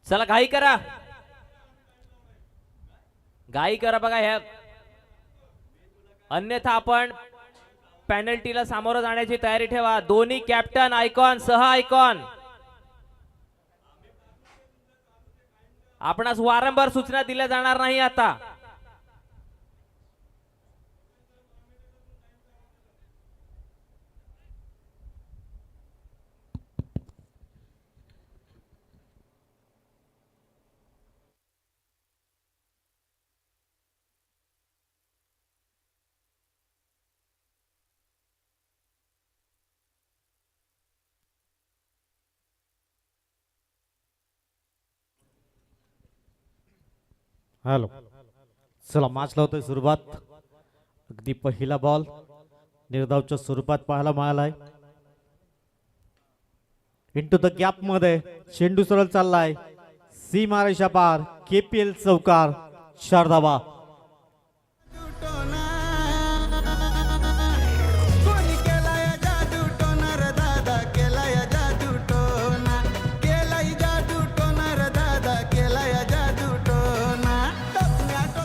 चला घाई करा, घाई करा बघा ह्या, अन्यथा आपण पेनल्टीला सामोरं जाण्याची तयारी ठेवा. दोन्ही कॅप्टन आयकॉन सह आयकॉन आपणास वारंवार सूचना दिल्या जाणार नाही. आता हॅलो, चला मॅच लावतोय सुरुवात. अगदी पहिला बॉल निर्धावच्या स्वरूपात पाहायला मिळालाय. इंटू द गॅप मध्ये चेंडू सरळ चाललाय, सीमारेषा पार, केपीएल चौकार, 4 धावा.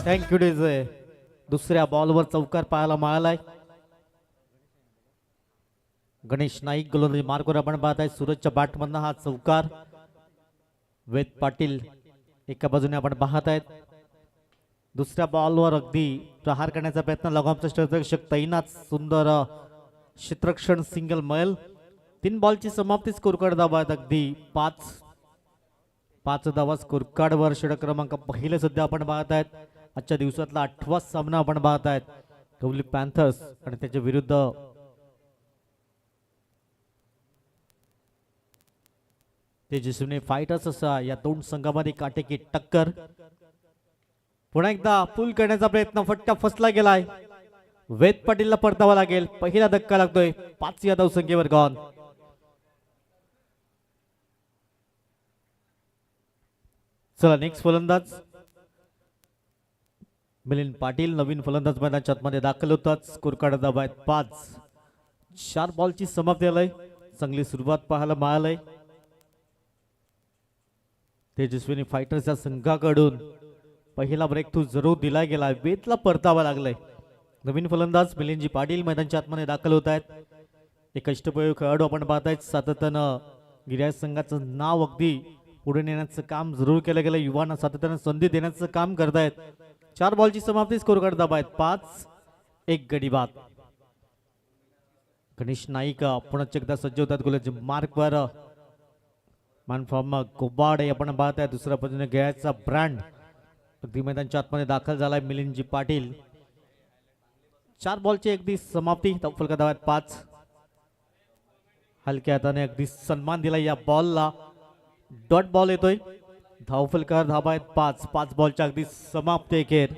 Thank you DJ. दुसऱ्या बॉलवर चौकार पाहायला मिळालाय. गणेश नाईक गोलंदाजी मार्कवर आपण पाहत आहे. सूरजच्या बॅटमधनं हा चौकार. वेद पाटील एका बाजूने आपण पाहत आहेत. दुसऱ्या बॉलवर अगदी प्रहार करण्याचा प्रयत्न, लगामचा क्षेत्ररक्षक तैनात, सुंदर क्षेत्ररक्षण, सिंगल मैल. 3 बॉलची समाप्ती. स्कोर कार्ड धावा आहेत अगदी 5 धावा स्कोर कार्डवर. षटक क्रमांक पहिले सध्या आपण पाहत आहेत. आजच्या दिवसातला 8वा सामना आपण पाहत आहेत. कवली पॅन्थर्स आणि त्याच्या विरुद्ध तेजस्विनी फायटर्स. असा या दोन संघामध्ये काटेकी टक्कर. पुन्हा एकदा पूल करण्याचा प्रयत्न, फटका फसला गेलाय. वेद पाटीलला परतावा लागेल. पहिला धक्का लागतोय. 5 या धावसंख्येवर गॉन. चला नेक्स्ट फलंदाज मिलिंद पाटील, नवीन फलंदाज मैदानाच्या आतमध्ये दाखल होतात. स्कोर कार्ड धावा आहेत 5. 4 बॉलची समाप्ती आलाय. चांगली सुरुवात पाहायला मिळालंय. तेजस्विनी फायटर्सच्या संघाकडून पहिला ब्रेक थ्रू जरूर दिला गेला. वेदला परतावा लागलाय. नवीन फलंदाज मिलिंदजी पाटील मैदानाच्या आतमध्ये दाखल होत आहेत. एक अष्टपैलू खेळाडू आपण पाहत आहेत. सातत्यानं गिर्यास संघाचं नाव अगदी पुढे नेण्याचं काम जरूर केलं गेलं. युवांना सातत्यानं संधी देण्याचं काम करतायत. 4 बॉलची समाप्ती. स्कोर कार्ड धावा आहेत 5. 1 गडी बाद. गणेश नाईक पुन्हा एकदा सज्ज होतात गोलंदाजी मार्कवर. मानफॉर्म गोबाडे आपण पाहत आहे. दुसऱ्या बाजूने गळ्याचा ब्रँड अगदी मैदानाच्या आतमध्ये दाखल झालाय. मिलिंदजी पाटील. 4 बॉलची अगदी समाप्ती. फलका धावा आहेत 5. हलक्या हाताने अगदी सन्मान दिला या बॉलला. डॉट बॉल येतोय. धावफलकार धावा आहेत 5. 5 बॉलच्या अगदी समाप्ती अखेर.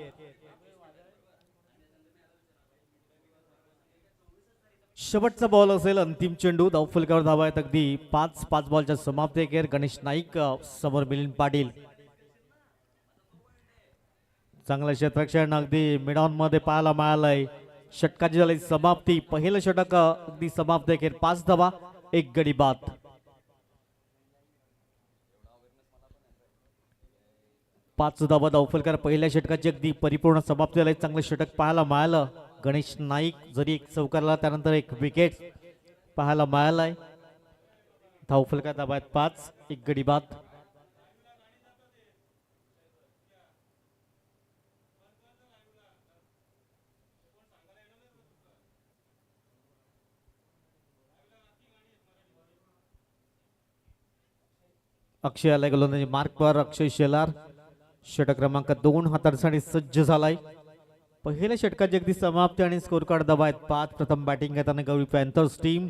शेवटचा बॉल असेल, अंतिम चेंडू. धावफलकावर धावा आहेत अगदी 5. 5 बॉलच्या समाप्ती अखेर. गणेश नाईक समोर मिलिंद पाटील. चांगलं क्षेत्ररक्षण अगदी मिडॉन मध्ये पाहायला मिळालंय. षटकाची झाली समाप्ती. पहिलं षटक अगदी समाप्ती अखेर. 5 धावा 1 गडी बाद. पाच धावा धावफलकार. पहिल्या षटकाची अगदी परिपूर्ण समाप्ती झाली. चांगलं षटक पाहायला मिळालं. गणेश नाईक जरी एक चौकारला, त्यानंतर एक विकेट पाहायला मिळालाय. धावफलकार धावा आहेत 5. 1 गडी बाद. अक्षय आलाय गोलंदाजी मार्कवर. अक्षय शेलार षटक क्रमांक 2 हाताळण्यासाठी सज्ज झालाय. पहिल्या षटकाची अगदी समाप्ती आणि स्कोर कार्ड धावा आहेत 5. प्रथम बॅटिंग करताना गवळी पॅन्थर्स टीम.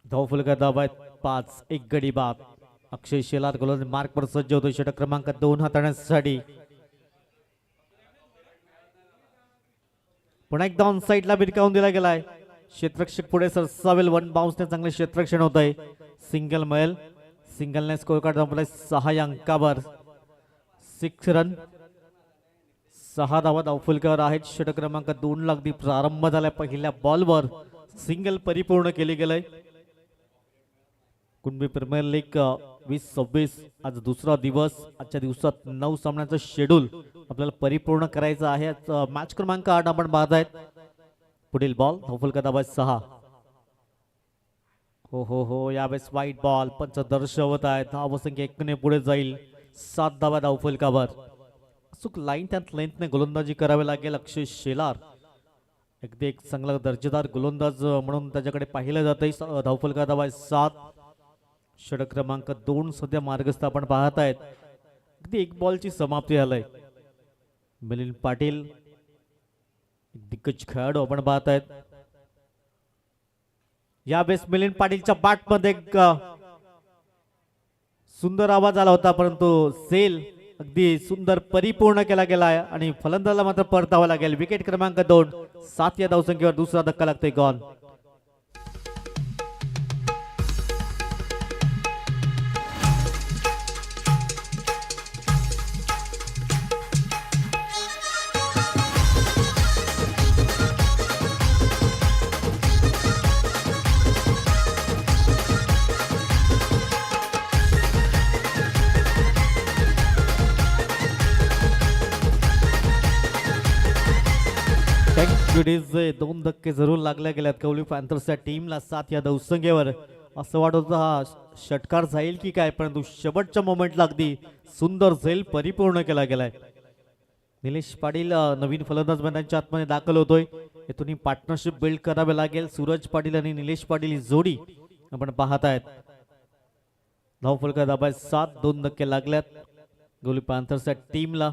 धावफलकार धावा आहेत 5. 1 गडी बाद. अक्षय शेलार गोलंदाजी मार्कवर सज्ज होतो षटक क्रमांक 2 हाताळण्यासाठी. पुन्हा एकदा ऑन साईडला भिरकावून दिला गेलाय. क्षेत्ररक्षक पुढे सरसावेल. 1 बाउन्सने चांगले क्षेत्ररक्षण होत आहे. सिंगल मैल. सिंगलने स्कोर कार्ड धावलाय 6 या अंकावर. 6 रन. 6 धावा धावफलकावर आहेत. षटक क्रमांक 2 ला अगदी प्रारंभ झाला. पहिल्या बॉलवर सिंगल परिपूर्ण केले गेलंय. कुणबी प्रीमियर लीग 2026 आज दुसरा दिवस. आजच्या दिवसात 9 सामन्यांचं शेड्यूल आपल्याला परिपूर्ण करायचं आहे. मॅच क्रमांक 8 आपण पाहत आहेत. पुढील बॉल धावफलक दाबाय 6. हो यावेळेस वाईट बॉल पंच दर्शवत आहेत. धावसंख्या 1 ने पुढे जाईल. 7 धावा धावफलकावर. अचूक लाईन त्यात लेंथने गोलंदाजी करावी लागेल. अक्षय शेलार अगदी एक चांगला दर्जेदार गोलंदाज म्हणून त्याच्याकडे पाहिलं जातंय. धावफलका दाबाय 7. षटक क्रमांक 2 सध्या मार्गस्थ आपण पाहत आहेत. अगदी एक बॉलची समाप्ती झालंय. मिलिंद पाटील दिग्गज खेळाडू आपण पाहत आहेत. यावेळेस मिलिंद पाटीलच्या बॅटमध्ये एक सुंदर आवाज आला होता, परंतु सेल अगदी सुंदर परिपूर्ण केला गेला आहे आणि फलंदाजाला मात्र परतावा लागेल. विकेट क्रमांक 2. 7 या धावसंख्येवर दुसरा धक्का लागतोय. गॉन. दोन धक्के जरूर लागले गेल्यात कवली पॅन्थर्सच्या टीमला 7 या धावसंख्येवर. असं वाटत होतं हा षटकार जाईल की काय, परंतु शेवटच्या मोमेंटला अगदी सुंदर झेल परिपूर्ण केला गेलाय. निलेश पाटील नवीन फलंदाज मैदानाच्या आतमध्ये दाखल होतोय. येथून पार्टनरशिप बिल्ड करावे लागेल. सूरज पाटील आणि निलेश पाटील ही जोडी आपण पाहत आहेत. धावफलका दाबाय 7. 2 धक्के लागल्यात कवली पॅन्थर्सच्या टीमला.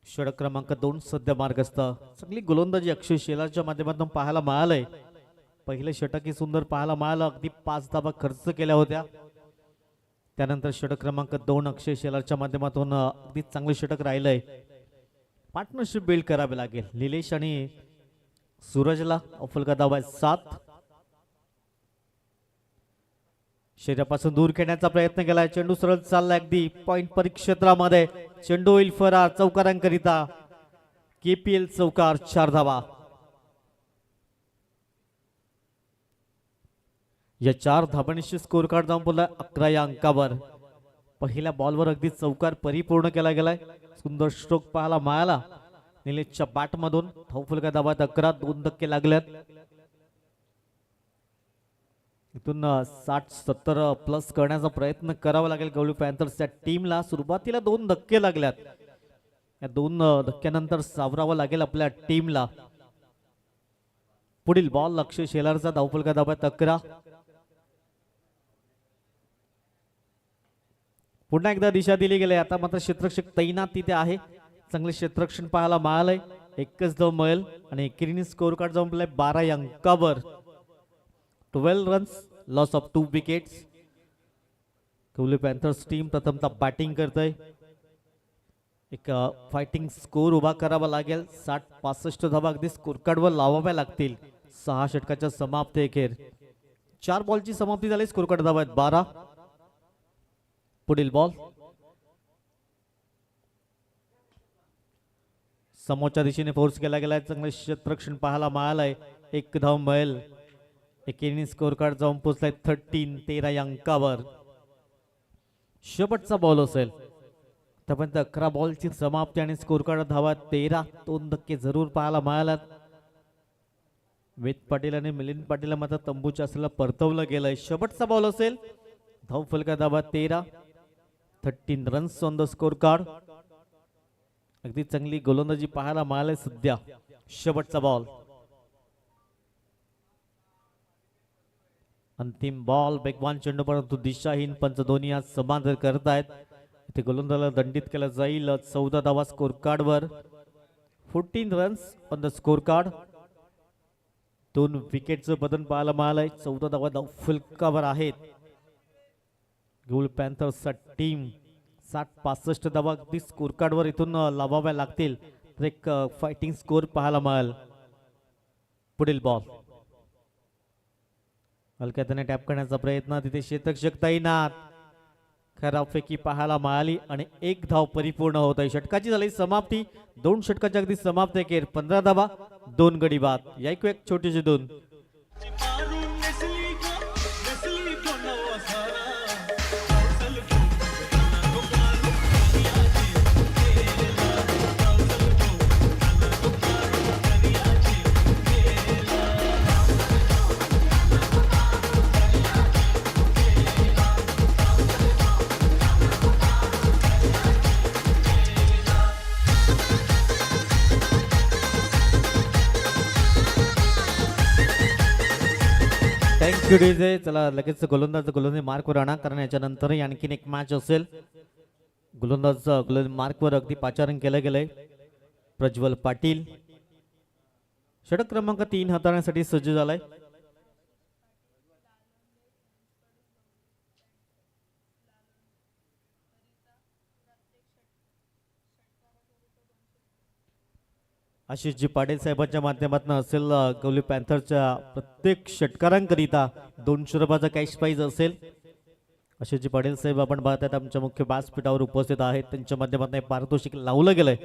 षटक क्रमांक 2 सध्या मार्गस्थ. चांगली गोलंदाजी अक्षय शेलारच्या माध्यमातून पाहायला मिळालंय. पहिले षटक सुंदर पाहायला मिळालं. अगदी 5 धावा खर्च केल्या होत्या. त्यानंतर षटक क्रमांक 2 अक्षय शेलारच्या माध्यमातून अगदी चांगले षटक राहिलंय. पार्टनरशिप बिल्ड करावे लागेल. निलेश आणि सूरजला धावफलका दाबाय 7. शरीरापासून दूर खेळण्याचा प्रयत्न केलाय. चेंडू सरळ चाललाय अगदी पॉइंट परिक्षेत्रामध्ये. चेंडू होईल फरार चौकारांकरिता. KPL चौकार. 4 धावा. या 4 धाबांशी स्कोर कार्ड जाऊन बोललाय 11 या अंकावर. पहिल्या बॉलवर अगदी चौकार परिपूर्ण केला गेलाय. सुंदर स्ट्रोक पाहायला मिळाला निलेशच्या बॅट मधून. धावफलका दाबात 11. 2 धक्के लागलेत. इथून 60-70 प्लस करण्याचा प्रयत्न करावा लागेल कवली पॅन्थर्सच्या टीमला. सुरुवातीला 2 धक्के लागल्यात. या 2 धक्क्यानंतर सावरावं लागेल आपल्या टीमला. पुढील बॉल अक्षय शेलारचा. धावफलका दाबात 11. पुन्हा एकदा दिशा दिली गेली. आता मात्र क्षेत्ररक्षक तैनात तिथे आहे. चांगले क्षेत्ररक्षण पाहायला मिळालंय. एकच धाव मिळेल आणि एकेरीने स्कोर कार्ड जाऊन 12 या अंकावर. 12 runs loss of 2 wickets. Kawli Panthers team प्रथमतः बॅटिंग करतय. एक फायटिंग स्कोर उभा करावा लागेल. 60-65 धावा अगदी स्कोर कार्डवर लावाव्या लागतील. 6 षटकाच्या समाप्ती अखेर 4 बॉलची समाप्ती झाली. स्कोर कार्ड धावा 12. पुढील बॉल समोरच्या दिशेने फोर्स केला गेलाय. चांगले क्षेत्ररक्षण पाहायला मिळालंय. 1 धाव मिळेल. एकेरीने स्कोर कार्ड जाऊन पोहोचलाय 13 या अंकावर. शेवटचा बॉल असेल. त्यापर्यंत 11 बॉलची समाप्ती आणि स्कोर कार्ड धावा 13. 2 धक्के जरूर पाहायला मिळाल्यात. वेद पाटील आणि मिलिंद पाटील मात्र तंबूच्या असलेला परतवलं गेलंय. शेवटचा बॉल असेल. धावफलका धावा 13. 13 runs on the score card. अगदी चांगली गोलंदाजी पाहायला मिळाली सध्या. शेवटचा बॉल. अंतिम बॉल. बेगवान चेंडू परंतु दिशाहीन. पंच दोन्ही आज समांतर करतायत. इथे गोलंदाजाला दंडित केलं जाईल. 14 धावा स्कोर कार्ड वर. 14 runs on the score card. 2 विकेटचं बदल पाहायला मिळालंय. 14 धावा धावफलकावर आहेत. कवली पॅन्थर्सचा टीम 60-65 धावा अगदी स्कोर कार्ड वर इथून लावाव्या लागतील तर एक फायटिंग स्कोर पाहायला मिळेल. पुढील बॉल हलक्याने टॅप करण्याचा प्रयत्न. तिथे क्षेत्ररक्षक तैनात. खराबपैकी पाहायला मिळाली आणि 1 धाव परिपूर्ण होत आहे. षटकाची झाली समाप्ती. 2 षटकाची अगदी समाप्ती अखेर. 15 धावा 2 गडी बाद. या एक छोटीशी 2 थँक्यू डीजे. चला लगेच गोलंदाज मार्कवर आणा, कारण याच्यानंतरही आणखीन एक मॅच असेल. गोलंदाज मार्कवर अगदी पाचारण केलं गेलंय. प्रज्वल पाटील षटक क्रमांक 3 हाताळण्यासाठी सज्ज झालाय. आशिषजी पाटील साहेबांच्या माध्यमातून असेल गवली पॅन्थरच्या प्रत्येक षटकारांकरिता 200 रुपयाचा कॅश प्राइज असेल. आशिषजी पाटील साहेब आपण पाहतात आमच्या मुख्य व्यासपीठावर उपस्थित आहेत. त्यांच्या माध्यमातून पारितोषिक लावलं गेलंय.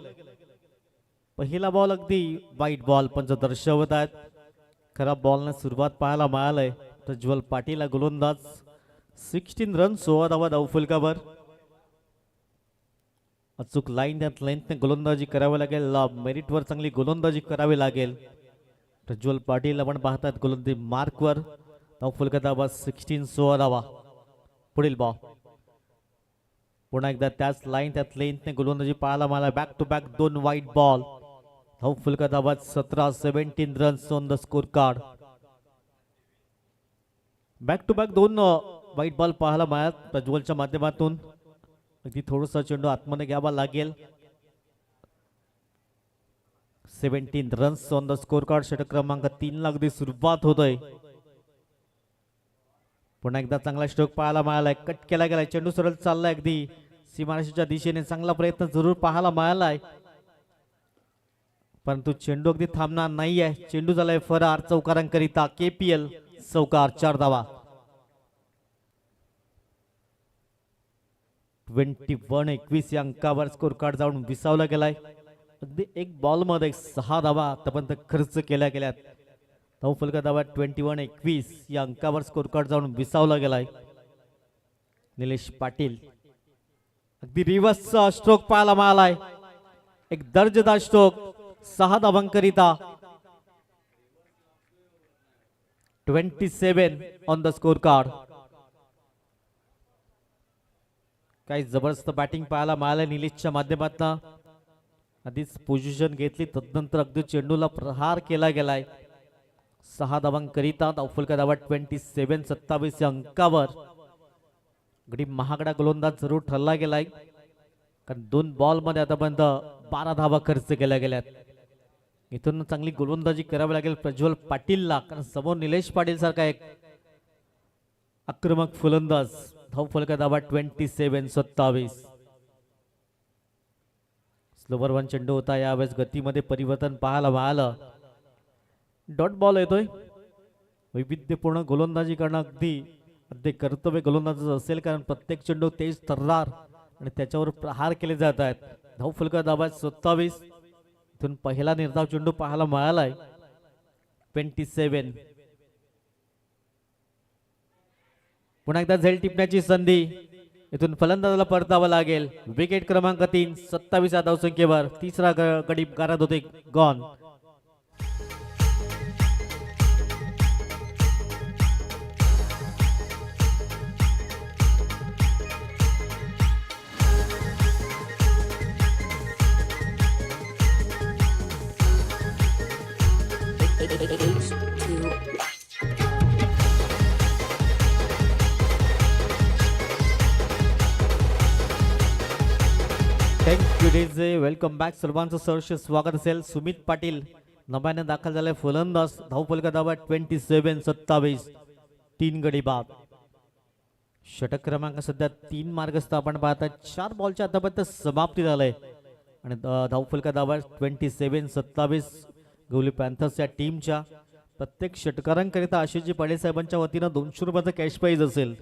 पहिला बॉल अगदी वाईट बॉल पंच दर्शवत आहेत. खराब बॉलने सुरुवात पाहायला मिळालंय. प्रज्वल पाटील गोलंदाज 16 रन 16 धावा धावफलकावर. अचूक लाईन त्यात लेंथने गोलंदाजी करावी लागेल. मेरिटवर चांगली गोलंदाजी करावी लागेल. प्रज्वल पाटील आपण पाहतात गोलंदाजी मार्कवर. धावफलका धावा 16 16 धावा. पुढील बॉल पुन्हा एकदा त्याच लाईन त्यात लेंथने गोलंदाजी पाहायला मला. Back to back 2 wide ball. धावफलका धावा 17 17 runs on the scorecard. Back to back 2 wide ball पाहायला मिळाला प्रज्वलच्या माध्यमातून. अगदी थोडासा चेंडू आतमध्ये घ्यावा लागेल. 17 runs on the score card. षटक क्रमांक 3 ला अगदी सुरुवात होतोय. पुन्हा एकदा चांगला स्ट्रोक पाहायला मिळालाय. कट केला गेलाय. चेंडू सरळ चाललाय अगदी सीमारेषेच्या दिशेने. चांगला प्रयत्न जरूर पाहायला मिळालाय, परंतु चेंडू अगदी थांबणार नाहीये. चेंडू झालाय फरार. चौकारांकरिता KPL चौकार 4 धावा. 21-21 या अंकावर स्कोर कार्ड जाऊन विसावला गेलाय. अगदी एक बॉल मध्ये 6 धावा आतापर्यंत खर्च केल्या गेल्यात. धावफलका धावा 21-21 या अंकावर स्कोर कार्ड जाऊन विसावला गेलाय. निलेश पाटील अगदी रिव्हर्सचा स्ट्रोक पाहायला मिळालाय. एक दर्जेदार stroke 6 धावांकरिता. 27 on the score card. काही जबरदस्त बॅटिंग पाहायला मिळालं निलेशच्या माध्यमातून. आधीच पोझिशन घेतली, तदनंतर अगदी चेंडूला प्रहार केला गेलाय. 6 धावांकरिता. धावफलका धावा 27-27 या अंकावर. अगदी महागडा गोलंदाज जरूर ठरला गेलाय, कारण 2 बॉल मध्ये आतापर्यंत 12 धावा खर्च केल्या गेल्यात. इथून चांगली गोलंदाजी करावी लागेल प्रज्वल पाटीलला, कारण समोर निलेश पाटील सारखा एक आक्रमक फलंदाज. धावफलका धावा 27-27. स्लोवर वन चेंडू होता. यावेळेस गतीमध्ये परिवर्तन पाहायला मिळालं. डॉट बॉल येतोय. वैविध्यपूर्ण गोलंदाजी करणं अगदी कर्तव्य गोलंदाज असेल, कारण प्रत्येक चेंडू तेज तर्रार आणि त्याच्यावर प्रहार केले जात आहेत. धावफलका धावा 27. इथून पहिला निर्धाव चेंडू पाहायला मिळालाय. 27. पुन्हा एकदा झेल टिपण्याची संधी. इथून फलंदाजाला परतावं लागेल. विकेट क्रमांक 3 27 या धावसंख्येवर. तिसरा गडी गारद होते gone. Thank you DJ. Welcome back. सर्वांचं सहर्ष स्वागत असेल. सुमित पाटील नव्याने दाखल झाले फलंदाज. धावफलका धावा 27-27. 3 गडी बाद. षटक क्रमांक सध्या 3 मार्गस्थ आपण पाहतात. 4 बॉलच्या आतापर्यंत समाप्ती झालंय आणि धावफलका धावा 27-27. गवली पॅन्थर्स या टीमच्या प्रत्येक षटकारांकरिता आशिषजी पाटील साहेबांच्या वतीनं 200 रुपयाचा कॅश प्राइज असेल.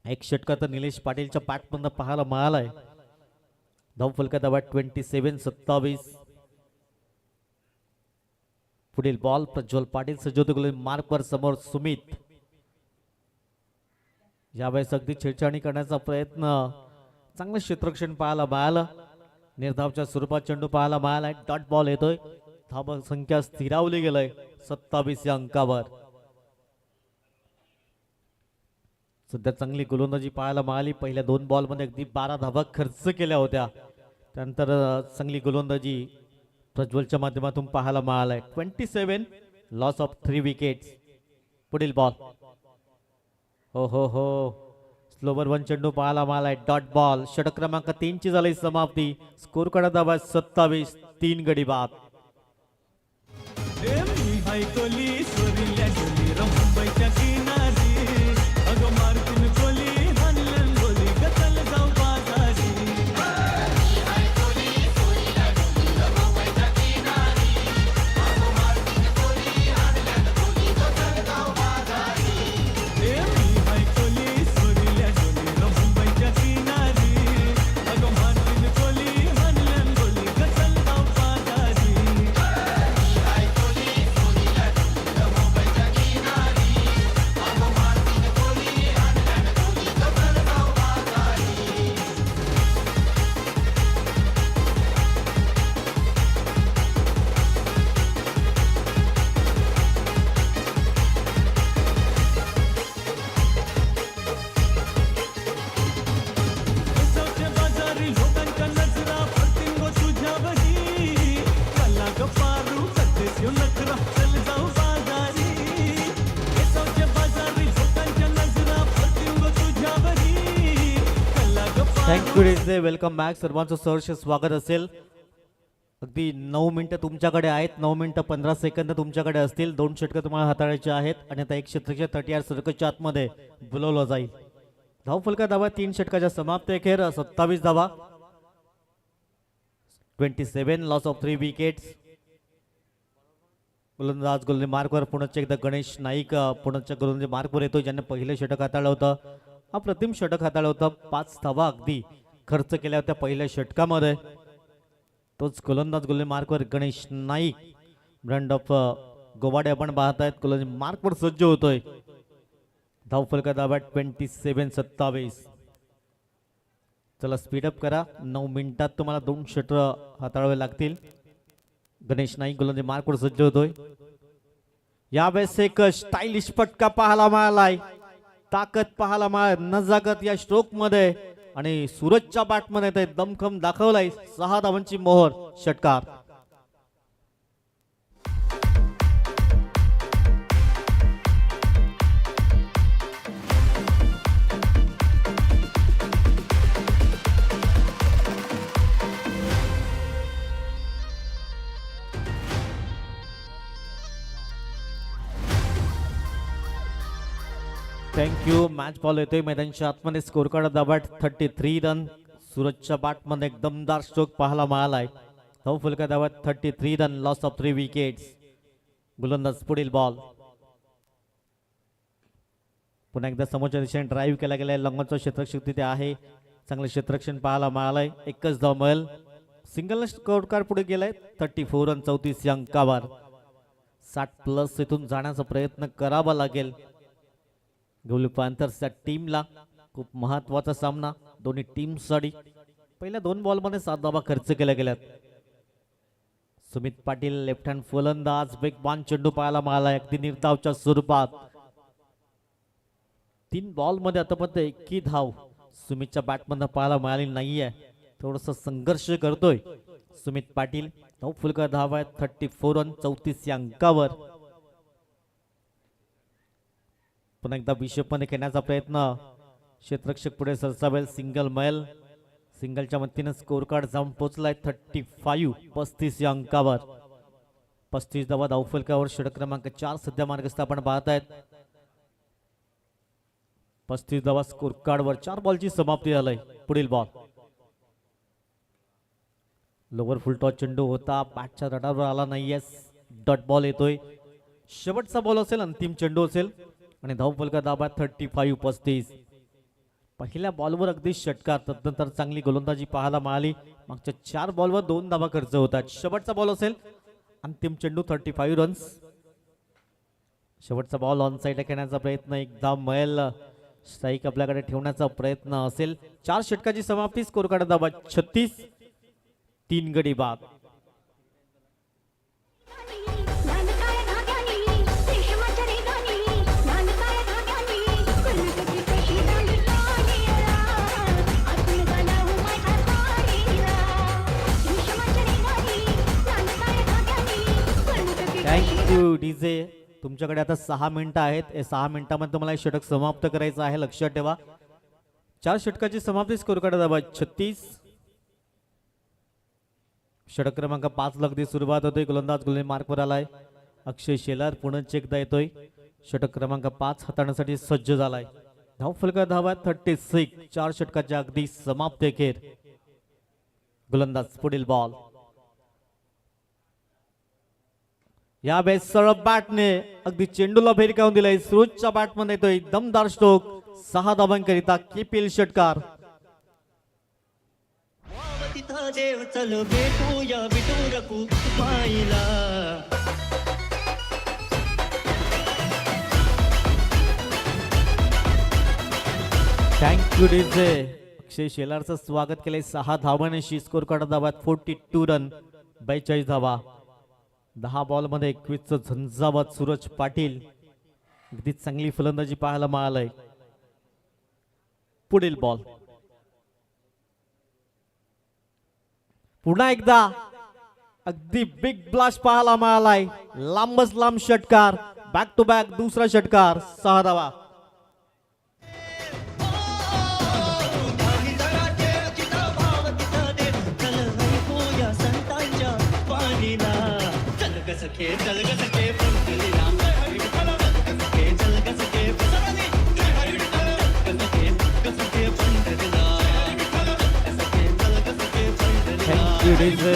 एक षटका तर निलेश पाटीलच्या पॅटमधून पाहायला मिळालाय. धावफलका धावा 27-27. पुढील बॉल प्रज्वल पाटील सज्ज मार्कवर. समोर सुमित. यावेळेस अगदी छेडछाणी करण्याचा प्रयत्न. चांगलं क्षेत्ररक्षण पाहायला मिळालं. निर्धावच्या स्वरूपात चेंडू पाहायला मिळालाय. डॉट बॉल येतोय. धाव संख्या स्थिरावली गेलंय 27 या अंकावर. सध्या चांगली गोलंदाजी पाहायला मिळाली. पहिल्या 2 बॉल मध्ये अगदी 12 धावा खर्च केल्या होत्या. त्यानंतर चांगली गोलंदाजी प्रज्वलच्या माध्यमातून पाहायला मिळालाय. 27 लॉस ऑफ 3 विकेट्स. पुढील बॉल. हो स्लोवर वन चेंडू पाहायला मिळालाय. Dot ball. षटक क्रमांक 3 ची झाली समाप्ती. स्कोर कडे आवाज 27. 3 गडी बाद. मुंबईच्या किनारी अगं मार्किन कोली हनलन बोली गचल जाऊ बाजारी. मुंबईच्या किनारी अगं मार्किन कोली हनलन बोली गचल जाऊ बाजारी. चौथे बाजारी लोकांच्या नजरा पडतील गो तुझ्यावरी. कला ग पारू करतेस यो नखरा चल जाऊ बाजारी. चौथे बाजारी लोकांच्या नजरा पडतील गो तुझ्यावरी. कला ग थँक्यू रेजे. Welcome back. सर्वांचं सहर्ष स्वागत असेल. अगदी 9 मिनिटं तुमच्याकडे आहेत. 9 मिनिटं 15 सेकंद तुमच्याकडे असतील. 2 षटकं तुम्हाला हाताळायचे आहेत आणि आता एक क्षेत्रक्षक 30 सर्कलच्या आतमध्ये बोलवलं जाईल. धावफलका धावा 3 षटकाच्या समाप्ती अखेर 27 धावा. 27 लॉस ऑफ 3 विकेट्स. गोलंदाज गोलंदाजी मार्कवर पुन्हा एकदा गणेश नाईक पुण्याच्या गोलंदाजी मार्कवर येतो, ज्याने पहिले षटक हाताळलं होतं. अप्रतिम षटक हाताळलं होतं. 5 धावा अगदी खर्च केल्या होत्या पहिल्या षटकामध्ये. तोच गोलंदाज गोलंदाजी मार्कवर गणेश नाईक ब्रँड ऑफ गोवाडे आपण पाहत आहेत. गोलंदाजी मार्कवर सज्ज होतोय. धावफलका दाबा 27-27. चला स्पीडअप करा. 9 मिनिटात तुम्हाला 2 षटक हाताळावे लागतील. गणेश नाईक गोलंदाजी मार्कवर सज्ज होतोय. यावेळेस एक स्टाईलिश पटका पाहायला मिळालाय. ताकद पाहायला मिळाली. नजाकत या स्ट्रोक मध्ये आणि सूरजच्या बॅटमध्ये ते दमखम दाखवलाय. 6 धावांची मोहर. षटकार. थँक्यू. मॅच बॉल येतोय मैदानाच्या आतमध्ये. स्कोर कार्ड दाबाट 33 रन. सूरजच्या बॅटमध्ये एक दमदार स्ट्रोक पाहायला मिळालाय. धावफलका दाबाट 33 रन. Loss of 3 wickets. गोलंदाज पुढील बॉल. पुन्हा एकदा समोरच्या दिशेने ड्राईव्ह केला गेलाय. लंगोचा क्षेत्ररक्षक तिथे आहे. चांगलं क्षेत्ररक्षण पाहायला मिळालंय. एकच धाव मिळेल. सिंगल स्कोर कार्ड पुढे गेलाय. 34 रन 34 अंकावर. 60+ इथून जाण्याचा प्रयत्न करावा लागेल. गोलू पॅन्थर्सच्या टीमला खूप महत्वाचा सामना दोन्ही टीमसाठी. पहिल्या 2 बॉलमध्ये 7 धावा खर्च केल्या गेल्यात. सुमित पाटील लेफ्ट हँड फलंदाज. वेगवान चेंडू पाहायला मिळाला अगदी निर्धावच्या स्वरूपात. 3 बॉलमध्ये आतापर्यंत एकही धाव सुमितच्या बॅटमधून पाहायला मिळाली नाहीये. थोडस संघर्ष करतोय सुमित पाटील. धावफलका धावा आहेत 34 रन 34 या अंकावर. पुन्हा एकदा बिशपमध्ये खेळण्याचा प्रयत्न. क्षेत्ररक्षक पुढे सरसावेल. सिंगल मैल. सिंगलच्या मदतीने स्कोर कार्ड जाऊन पोहोचलाय 35 या अंकावर. 35 धावा धावफलकावर. षटक क्रमांक 4 सध्या मार्गस्थ आपण पाहत आहेत. 35 धावा स्कोर कार्डवर. 4 बॉलची समाप्ती झाली. पुढील बॉल. लोवर फुल टॉस चेंडू होता. बॅटच्या रडारवर आला नाहीये. डॉट बॉल येतोय. शेवटचा बॉल असेल. अंतिम चेंडू असेल आणि धावफलका दाबा 35. पहिल्या बॉलवर अगदी षटकार. तदनंतर चांगली गोलंदाजी पाहायला मिळाली. मागच्या 4 बॉलवर 2 धावा खर्च होतात. शेवटचा बॉल असेल. अंतिम चेंडू 35 रन्स. शेवटचा बॉल ऑन साइड खेळण्याचा प्रयत्न. एक धाव मिळेल. स्ट्राईक आपल्याकडे ठेवण्याचा प्रयत्न असेल. 4 षटकाची समाप्ती. स्कोर कार्ड दाबा 36. 3 गडी बाद. Thank you DJ. तुमच्याकडे आता 6 मिनिटं आहेत. या 6 मिनिटांमध्ये तुम्हाला हे षटक समाप्त करायचं आहे, लक्षात ठेवा. 4 षटकाची समाप्ती. स्कोर कार्ड दाबा 36. षटक क्रमांक 5 ला अगदी सुरुवात होते. गोलंदाज गोलंदाज मार्कवर आलाय अक्षय शेलार. पुन्हा एकदा येतोय. षटक क्रमांक 5 हाताळण्यासाठी सज्ज झालाय. धाव फलका धावा 36. 4 षटकाच्या अगदी समाप्ती अखेर. गोलंदाज पुढील बॉल. या बेस सरळ बॅटने अगदी चेंडूला भेरकावून दिलाय. सुरुजच्या बॅटमध्ये येतोय दमदार स्ट्रोक. 6 धावांकरिता केपीएल षटकार. तिथं देव चल भेटूया विटू रकू माईला. Thank you DJ. अक्षय शेलारचं स्वागत केलंय 6 धावांशी. स्कोर कार्ड धावात 42 रन, 42 धावा. 10 बॉल मध्ये 21चं झंझावात. सूरज पाटील अगदी चांगली फलंदाजी पाहायला मिळालंय. पुढील बॉल. पुन्हा एकदा अगदी बिग ब्लास्ट पाहायला मिळालाय. लांबच लांब षटकार. बॅक टू बॅक दुसरा षटकार. 6 धावा. सखे चल ग सखे पंढरीला. सखे चल ग सखे thank you DJ.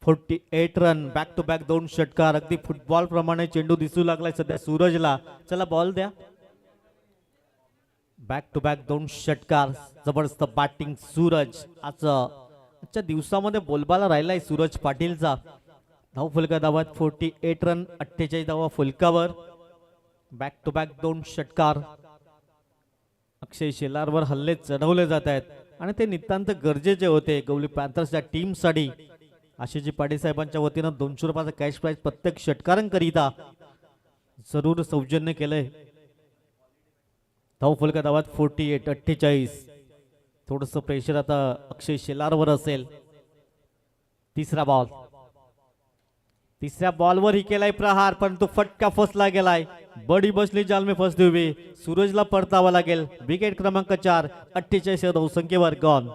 48 run, back to back 2 षटकार. अगदी फुटबॉल प्रमाणे चेंडू दिसू लागलाय सध्या सूरजला. चला बॉल द्या. बॅक टू बॅक 2 षटकार. जबरदस्त बॅटिंग सूरज. आजच्या दिवसामध्ये बोलबाला राहिलाय सूरज पाटीलचा. धाव फलका धावात 48 रन, 48 धावा फलकावर. बॅक टू बॅक 2 षटकार. अक्षय शेलारवर हल्ले चढवले जात आहेत आणि ते नितांत गरजेचे होते गवली पॅन्थर्सच्या टीमसाठी. आशिषजी पाटील साहेबांच्या वतीनं 200 रुपयाचा कॅश प्राइज प्रत्येक षटकारांकरिता जरूर सौजन्य केलंय. धाव फलका धावात 48, 48. थोडंसं प्रेशर आता अक्षय शेलारवर असेल. तिसरा बॉल. तिसऱ्या बॉलवर ही केलाय प्रहार, परंतु फटका फसला गेलाय. बडी बसली जाल में फसली हुई. सूरजला परतावा लागेल. विकेट क्रमांक 4, 48 धावसंख्येवर. गॉन.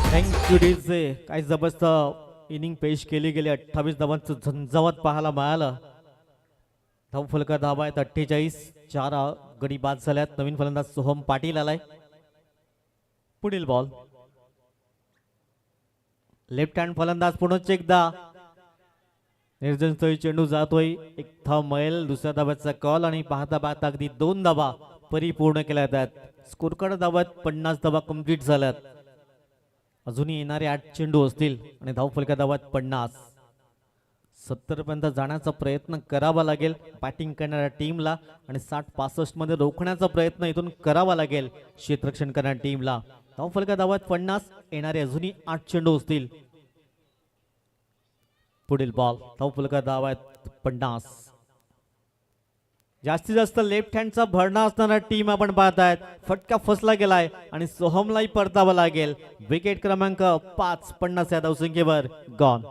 Thank you DJ. काय जबरदस्त इनिंग पेश केली गेली. 28 धावांचं झंझावात पाहायला मिळालं. धाव फलका धावा आहेत 48. 4 गडी बाद झाल्यात. नवीन फलंदाज सोहम पाटील आलाय. पुढील बॉल. लेफ्ट हँड फलंदाज पुन्हा एकदा निर्जनस्थळी चेंडू जातोय. एक धाव मिळेल. दुसऱ्या धाव्याचा कॉल आणि पाहता पाहता अगदी 2 धावा परिपूर्ण केल्या जातात. स्कोर कार्ड धावात 50 धावा कंप्लीट झाल्यात. अजूनही येणारे 8 चेंडू असतील आणि धाव फलका धावात 50. 70 पर्यंत जाण्याचा प्रयत्न करावा लागेल बॅटिंग करणाऱ्या टीमला आणि 60-65 मध्ये रोखण्याचा प्रयत्न इथून करावा लागेल क्षेत्ररक्षण करणाऱ्या टीमला. धाव फलका धावात 50. येणारे अजूनही 8 चेंडू असतील. पुढील बॉल. धाव फलका धावात 50. जास्तीत जास्त लेफ्ट हँडचा भरणा असणारा टीम आपण पाहतायत. फटका फसला गेलाय आणि सोहमलाही परतावा लागेल. विकेट क्रमांक 5, 50 या धावसंख्येवर. Gone.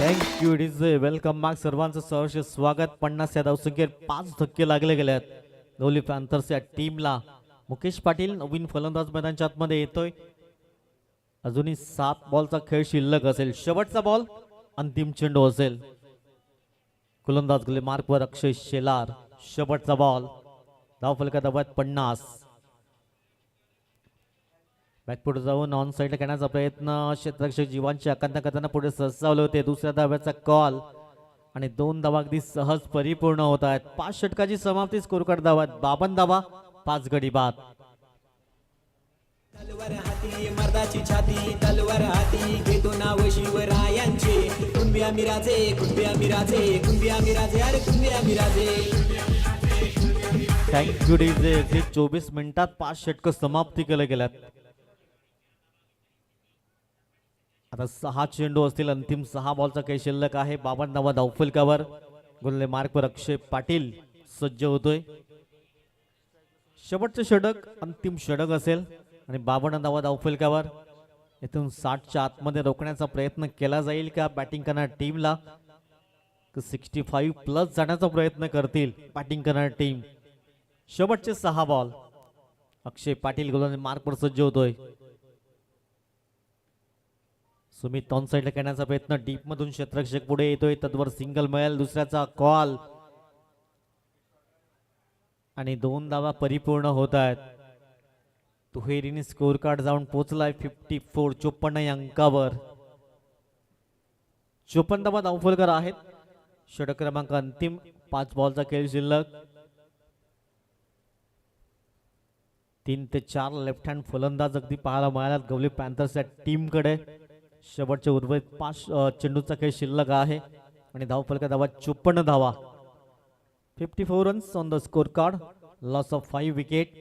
Thank you DJ. Welcome back. सर्वांचं सहर्ष स्वागत. 50 या धावसंख्येत 5 धक्के लागले गेलेत गवली पॅन्थर्स या टीमला. मुकेश पाटील नवीन फलंदाज मैदानाच्या आतमध्ये येतोय. अजूनही 7 बॉलचा खेळ शिल्लक असेल. शेवटचा बॉल, अंतिम चेंडू असेल. गोलंदाज गोले मार्कवर अक्षय शेलार. शेवटचा बॉल. धाव फलका धावात 50. बॅकफुट जाऊन ऑन साईडला करण्याचा प्रयत्न क्षेत्ररक्षक जीवांची आकांक्षा करताना पुढे सरसावले होते. दुसऱ्या धाव्याचा कॉल आणि 2 धावा अगदी सहज परिपूर्ण होत आहेत. 5 षटकाची समाप्ती, स्कोर कार्ड धावा 52 धावा, 5 गडी बाद. तलवार हाती मर्दाची छाती, तलवार हाती घेतो नाव शिवरायांचे. कुणबी आम्ही राजे, कुणबी आम्ही राजे, कुणबी आम्ही राजे, अरे कुणबी आम्ही राजे. Thank you DJ. अगदी 24 मिनिटात 5 षटक समाप्ती केल्या गेल्यात. आता 6 चेंडू असतील, अंतिम 6 बॉलचा काही शिल्लक आहे. 52 धावा धावफलकावर. गोलंदाज मार्कवर अक्षय पाटील सज्ज होतोय. शेवटचं षटक अंतिम षटक असेल आणि 52 धावा धावफलकावर. इथून 60च्या आतमध्ये रोखण्याचा प्रयत्न केला जाईल का बॅटिंग करणाऱ्या टीमला? 65 प्लस जाण्याचा प्रयत्न करतील बॅटिंग करणारी टीम. शेवटचे 6 बॉल. अक्षय पाटील गोलंदाज मार्कवर सज्ज होतोय. सुमित ऑन साईडला करण्याचा प्रयत्न, डीप मधून क्षेत्ररक्षक पुढे येतोय, तद्वर सिंगल मिळेल. दुसऱ्याचा कॉल आणि 2 धावा परिपूर्ण होत आहेत. दुहेरीने स्कोर कार्ड जाऊन पोहोचलाय 54, 54 या अंकावर. 54 धावा धावफलकर आहेत. षटक क्रमांक अंतिम 5 बॉलचा खेळ शिल्लक. 3 ते 4 लेफ्ट हँड फलंदाज अगदी पाहायला मिळाल्यात गवली पॅन्थर्सच्या टीमकडे. शेवटचे उर्वरित 5 चेंडूचा खेळ शिल्लक आहे आणि धावफलका धावा 54 धावा. 54 runs on the score card. Loss of 5 wicket.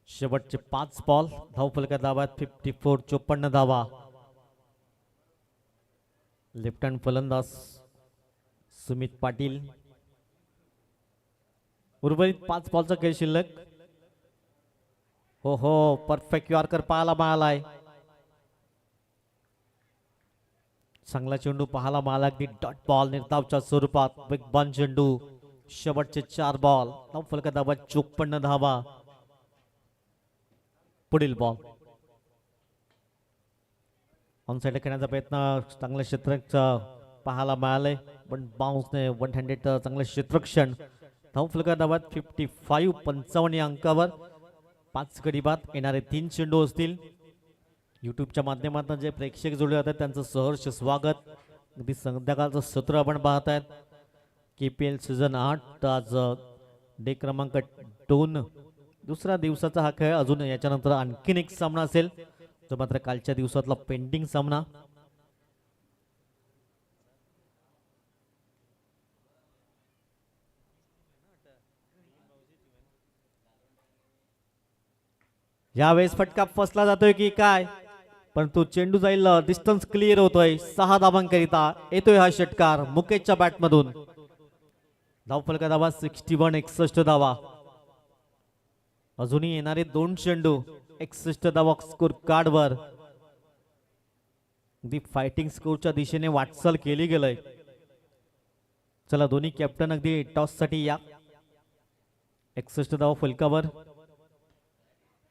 शेवटचे 5 बॉल. धावफलका धावा 54, 54 धावा. लेफ्ट हँड फलंदाज सुमित पाटील. उर्वरित 5 बॉलचा खेळ शिल्लक. हो हो, परफेक्ट यॉर्कर पाहायला मिळालाय. चांगला चेंडू पाहायला मिळाला, अगदी डॉट बॉल निर्धावच्या स्वरूपात. बिग बॉल चेंडू. शेवटचे 4 बॉल. धावफलका धावा 54 धावा. पुढील बॉल. ऑन साइड करण्याचा प्रयत्न, चांगलं क्षेत्ररक्षण पाहायला मिळालंय, पण बाउन्सने 1 हँडेड चांगलं क्षेत्ररक्षण. धावफलका धावा 55, 55 या अंकावर. 5 गडी बाद. येणारे 3 चेंडू असतील. युट्यूबच्या माध्यमातून जे प्रेक्षक जोडले जातात त्यांचं सहर्ष स्वागत. अगदी संध्याकाळचं सत्र आपण पाहत आहेत. KPL सीझन 8 आज डे क्रमांक 2 दुसऱ्या दिवसाचा हा खेळ. अजून याच्यानंतर आणखीन एक सामना असेल, जो मात्र कालच्या दिवसातला पेंडिंग सामना. यावेळेस फटका फसला जातोय की काय, परंतु चेंडू जाईल. डिस्टन्स क्लिअर होतोय. 6 धावांकरिता येतोय हा षटकार मुकेशच्या बॅटमधून. धावफलका धावा 61, 61 धावा. अजूनही येणारे 2 चेंडू. 61 धावा स्कोर कार्डवर. अगदी फायटिंग स्कोरच्या दिशेने वाटचाल केली गेलंय. चला, दोन्ही कॅप्टन अगदी टॉस साठी या. 61 धावा फलकावर.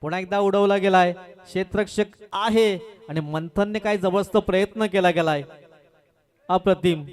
पुन्हा एकदा उडवला गेलाय. क्षेत्ररक्षक आहे आणि मंथनने काही जबरदस्त प्रयत्न केला गेलाय. अप्रतिम.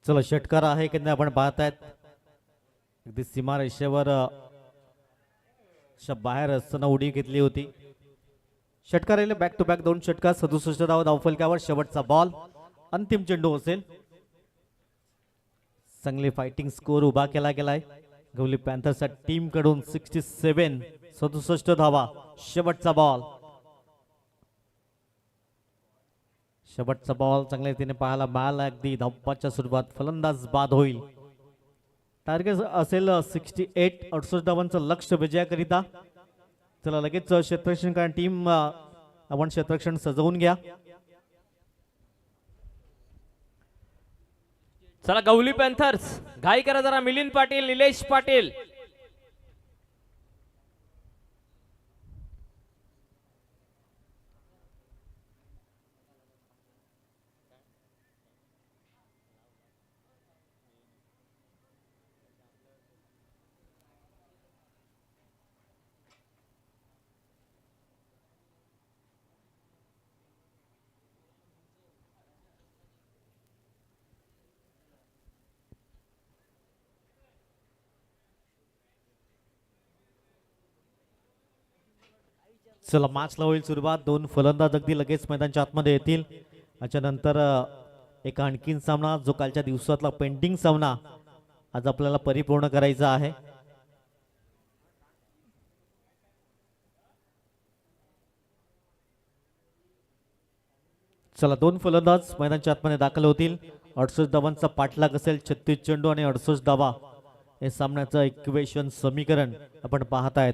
चला षटकार आहे की नाही आपण पाहतायत अगदी सीमा रेषेवर बाहेर असताना उडी घेतली होती. षटकार राहिले बॅक टू बॅक 2 षटकार 67 धावा धावफलकावर. शेवटचा बॉल अंतिम चेंडू असेल. चांगली फायटिंग स्कोर उभा केला गेलाय गवली पॅन्थर्सच्या टीम कडून. 67 धावा. शेवटचा बॉल. शेवटचा बॉल चांगल्या रीतीने पाहायला मिळाला. अगदी धावपाच्या सुरुवात फलंदाज बाद होईल. टार्गेट असेल 68. 68 धावांचं लक्ष विजयाकरिता. चला लगेच क्षेत्ररक्षण कारण टीम आपण क्षेत्ररक्षण सजवून घ्या. चला गवली पॅन्थर्स घाई करा जरा. मिलिंद पाटील, निलेश पाटील. चला मॅचला होईल सुरुवात. 2 फलंदाज अगदी लगेच मैदानाच्या आतमध्ये येतील. त्याच्यानंतर एक आणखीन सामना जो कालच्या दिवसातला पेंडिंग सामना आज आपल्याला परिपूर्ण करायचा आहे. चला 2 फलंदाज मैदानाच्या आतमध्ये दाखल होतील. 68 धावांचा पाठलाग असेल. 36 चेंडू आणि 68 धावा हे सामन्याचं इक्वेशन समीकरण आपण पाहतायत.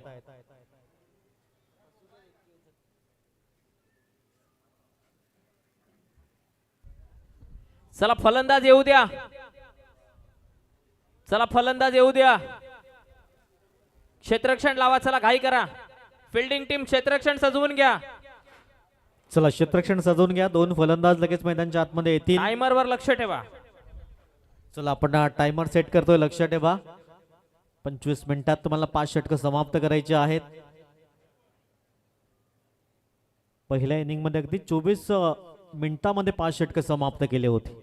चला फलंदाज येऊ द्या. चला फलंदाज येऊ द्या. क्षेत्ररक्षण लावा. चला घाई करा. फिल्डिंग टीम क्षेत्ररक्षण सजवून घ्या. चला क्षेत्ररक्षण सजवून घ्या. 2 फलंदाज लगेच मैदानाच्या आतमध्ये येतील. टायमर वर लक्ष ठेवा. चला आपण टायमर सेट करतोय. लक्ष ठेवा 25 मिनिटात तुम्हाला 5 षटकं समाप्त करायचे आहेत. पहिल्या इनिंग मध्ये अगदी 24 मिनिटांमध्ये 5 षटकं समाप्त केले होते.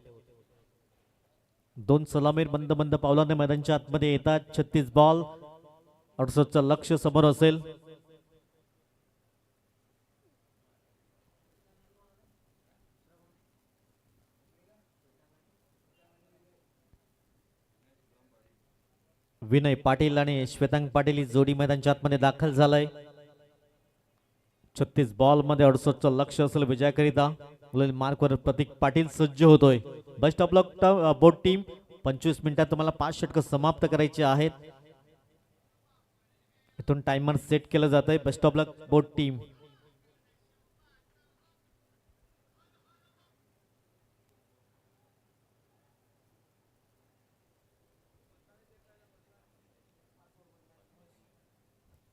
2 सलामीर बंद बंद पावलाने मैदानाच्या आतमध्ये येतात. 36 बॉल 68 लक्ष समोर असेल. विनय पाटील आणि श्वेतांग पाटील ही जोडी मैदानाच्या आतमध्ये दाखल झालाय. 36 बॉल मध्ये 68 लक्ष असेल विजयाकरिता. मार्कवर प्रतीक पाटील सज्ज होतोय. Best of luck boat team. 25 मिनिटात तुम्हाला 5 षटकं समाप्त करायचे आहेत. इथून टायमर सेट केलं जात आहे. Best of luck boat team.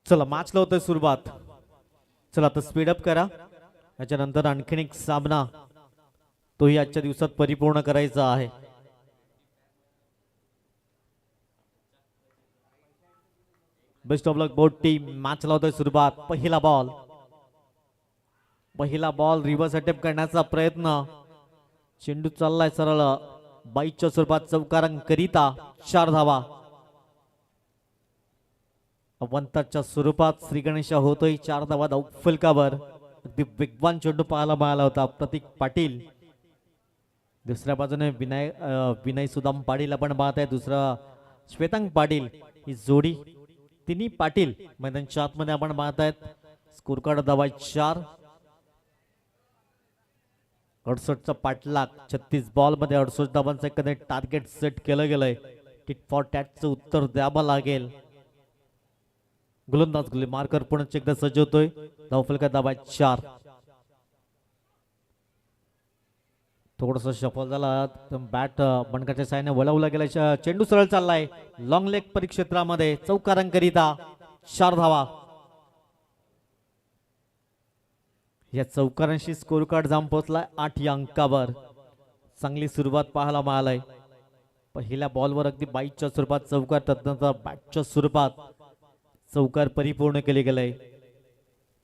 चला मॅचला होतोय सुरुवात. चला आता स्पीडअप करा. याच्यानंतर आणखीन एक सामना तोही आजच्या दिवसात परिपूर्ण करायचा आहे. Best of luck boat team. मॅचला होतोय सुरुवात. पहिला बॉल रिव्हर्स अटेम्प्ट करण्याचा प्रयत्न. चेंडू चाललाय सरळ बाईच्या स्वरूपात चौकारांकरिता. 4 धावा. अवंताच्या स्वरूपात श्री गणेशा होतोय. 4 धावा धावफलकावर. अगदी वेगवान चेंडू पाहायला मिळाला होता. प्रतीक पाटील. दुसऱ्या बाजूने विनय सुदाम पाटील आपण पाहत आहे. दुसरा श्वेतांग पाटील. ही जोडी तिन्ही पाटील मैदानाच्या आतमध्ये आपण पाहत आहेत. स्कोर कार्ड धावा 4. 68चा पाठलाग. 36 बॉल मध्ये 68 धावांचं एखादं टार्गेट सेट केलं गेलंय. टिट फॉर टॅटचं उत्तर द्यावं लागेल. गोलंदाज गुले मार्कर पुन्हा एकदा सज्ज होतोय. धावफलका धावा 4. थोडस शफल झाला. बॅट बंडकाच्या साहाय्याने वळवला गेला. चेंडू सरळ चाललाय लॉंग लेग परिक्षेत्रामध्ये चौकारांकरिता. 4 धावा. या चौकारांशी स्कोर कार्ड जाम पोहोचलाय 8 या अंकावर. चांगली सुरुवात पाहायला मिळालाय. पहिल्या बॉलवर अगदी बाईच्या स्वरूपात चौकार. तदनंतर बॅटच्या स्वरूपात चौकार परिपूर्ण केले गेले.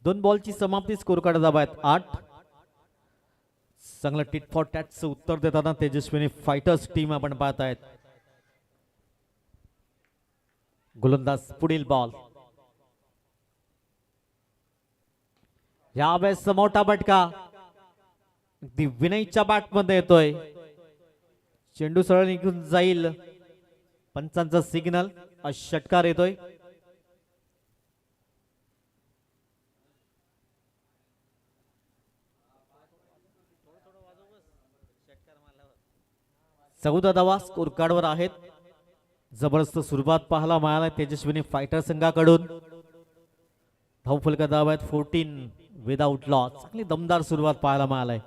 2 बॉलची समाप्ती. स्कोर कार्ड धावा आहेत 8. चांगलं टिट फॉर टॅटचं उत्तर देताना तेजस्विनी फायटर्स टीम आपण पाहत आहेत. गोलंदाज पुढील बॉल. यावेळेस मोठा फटका अगदी विनयच्या बॅटमध्ये येतोय. चेंडू सरळ निघून जाईल. पंचांचा सिग्नल. षटकार येतोय. चौदा धावा स्कोर कार्डवर आहेत. जबरदस्त सुरुवात पाहायला मिळाला तेजस्विनी फायटर संघाकडून. धावफलका धाव आहेत 14 विदाउट लॉस. चांगली दमदार सुरुवात पाहायला मिळालाय.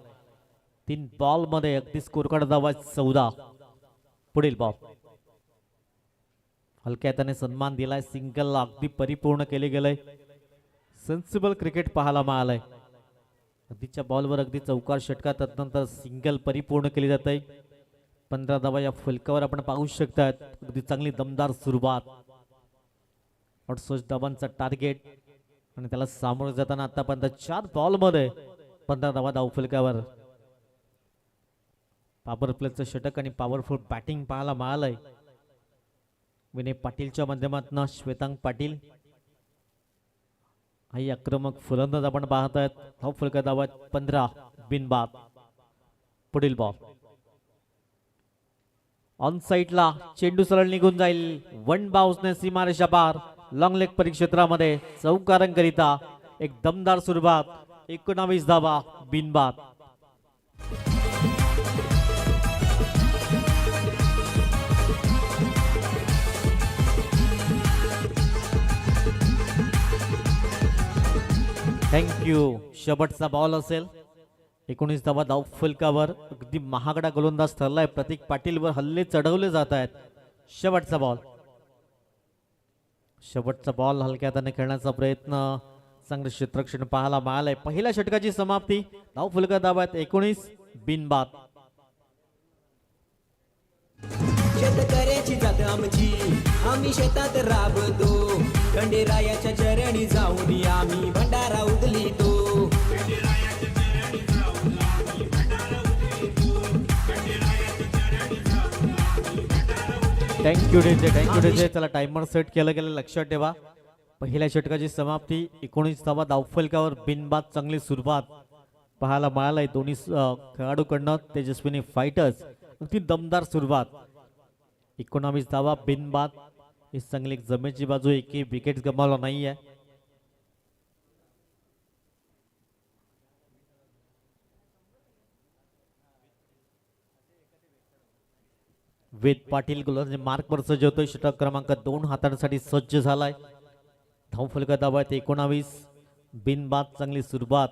3 बॉल मध्ये अगदी स्कोर कार्ड धाव आहेत 14. पुढील बॉल. हलक्या त्याने सन्मान दिलाय. सिंगल अगदी परिपूर्ण केले गेलंय. सेन्सिबल क्रिकेट पाहायला मिळालंय. अगदीच्या बॉलवर अगदी चौकार षटकार त्यानंतर सिंगल परिपूर्ण केली जाते. 15 धावा या फलकावर आपण पाहू शकतात. अगदी चांगली दमदार सुरुवात. 68 धावांचा टार्गेट आणि त्याला सामोरं जाताना आतापर्यंत 4 बॉल मध्ये 15 धावा धाव फलकावर. पॉवर प्लेचं षटक आणि पॉवरफुल बॅटिंग पाहायला मिळालंय. विनय पाटीलच्या माध्यमातून श्वेतांग पाटील काही आक्रमक फलंदाज आपण पाहत आहेत. धाव फलका धाव आहेत 15 बिनबाद. पुढील बॉल. ऑन साइडला चेंडू सरळ निघून जाईल. 1 बाउन्सने सीमारेषा पार. लॉंग लेग परिक्षेत्रामध्ये चौकारांकरिता एक दमदार सुरुवात. 19 धावा बिनबाद. थँक्यू. शेवटचा बॉल असेल. 19 धावा धाव फलकावर. अगदी महागडा गोलंदाज ठरलाय. प्रतीक पाटीलवर हल्ले चढवले जात आहेत. शेवटचा बॉल. शेवटचा बॉल हलक्या हाताने खेळण्याचा प्रयत्न. चांगले क्षेत्ररक्षण पाहायला मिळालंय. पहिल्या षटकाची समाप्ती. धाव फलका धाव आहेत 19 बिनबाद. शेतकऱ्याची जात आमची. आम्ही शेतात राबतो. खंडेरायाच्या चरणी जाऊन आम्ही भंडारा उधलितो. Thank you DJ. Thank you DJ. चला टाइमर सेट केलं गेलं. लक्षात ठेवा पहिल्या षटकाची समाप्ती. 19 धावा धाव फलकावर बिनबाद. चांगली सुरुवात पाहायला मिळालाय दोन्ही खेळाडूकडनं. तेजस्विनी फायटर्स अगदी दमदार सुरुवात. 19 धावा बिनबाद. ही चांगली जमेची बाजू. एकही विकेट गमावला नाहीये. वेद पाटील गोलंदाज मार्कवर सज्ज होतोय. षटक क्रमांक 2 हाताळण्यासाठी सज्ज झालाय. धाव फलका धाव आहेत 19 बिनबाद. चांगली सुरुवात.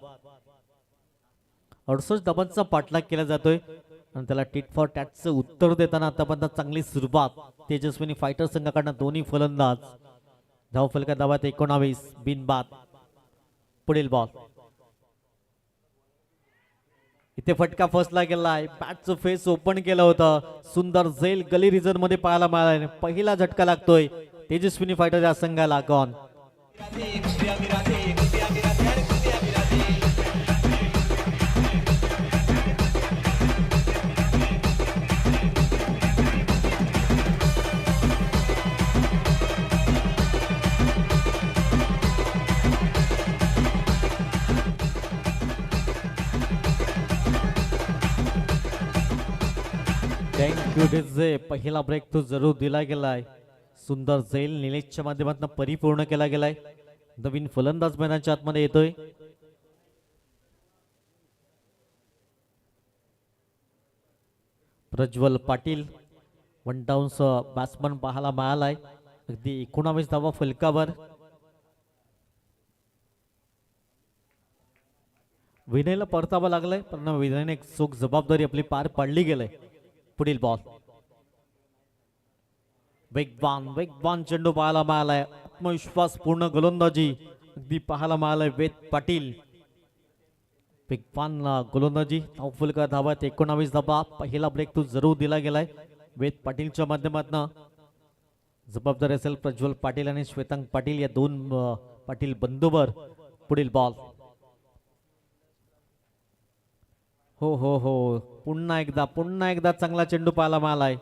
68 धावांचा पाठलाग केला जातोय आणि त्याला टिट फॉर टॅटचं उत्तर देताना आतापर्यंत चांगली सुरुवात. तेजस्विनी फायटर संघाकडनं दोन्ही फलंदाज. धाव फलका धाव आहेत 19 बिनबाद. पुढील बॉल. इथे फटका फसला गेलाय. बॅटचं फेस ओपन केलं होतं. सुंदर झेल गली रिजन मध्ये पाहायला मिळाला. पहिला झटका लागतोय तेजस्विनी फायटर या संघाला. गॉन. Thank you DJ. पहिला ब्रेक तो जरूर दिला गेलाय. सुंदर झेल निलेशच्या माध्यमातून परिपूर्ण केला गेलाय. नवीन फलंदाज मैदानाच्या आतमध्ये येतोय. प्रज्वल पाटील 1 डाऊन्स बॅट्समन पाहायला मिळालाय. अगदी 19 धावा फलकावर. विनयला परतावा लागलाय पण विनयने एक चोख जबाबदारी आपली पार पाडली गेलंय. पुढील बॉल. वेगवान चेंडू पाहायला मिळालाय. आत्मविश्वास पूर्ण गोलंदाजी अगदी पाहायला मिळालाय. वेद पाटील वेगवान गोलंदाजी. धाव फलका धावात 19 धावा. पहिला ब्रेक तो जरूर दिला गेलाय वेद पाटीलच्या माध्यमातून. जबाबदारी असेल प्रज्वल पाटील आणि श्वेतांग पाटील या 2 पाटील बंधूवर. पुढील बॉल. हो पुन्हा एकदा चांगला चेंडू पाहायला मिळालाय.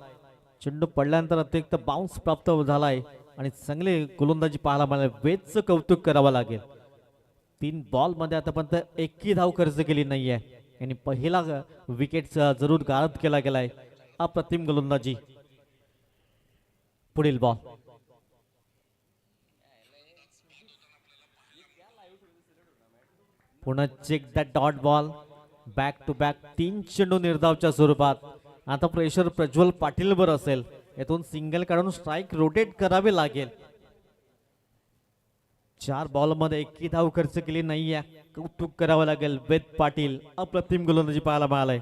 चेंडू पडल्यानंतर अतिरिक्त बाउन्स प्राप्त झालाय आणि चांगले गोलंदाजी पाहायला मिळाले. वेदचं कौतुक करावं लागेल. 3 बॉल मध्ये आतापर्यंत एकही धाव खर्च केली नाहीये आणि पहिला विकेट जरूर गारद केला गेलाय. अप्रतिम गोलंदाजी. पुढील बॉल. पुन्हा check that dot ball. Back to back 3 चेंडू निर्धावच्या स्वरूपात. आता प्रेशर प्रज्वल पाटीलवर असेल. यातून सिंगल काढून स्ट्राईक रोटेट करावे लागेल. 4 बॉल मध्ये एकही धाव खर्च केली नाहीये. कौतुक करावं लागेल वेद पाटील. अप्रतिम गोलंदाजी पाहायला मिळालाय.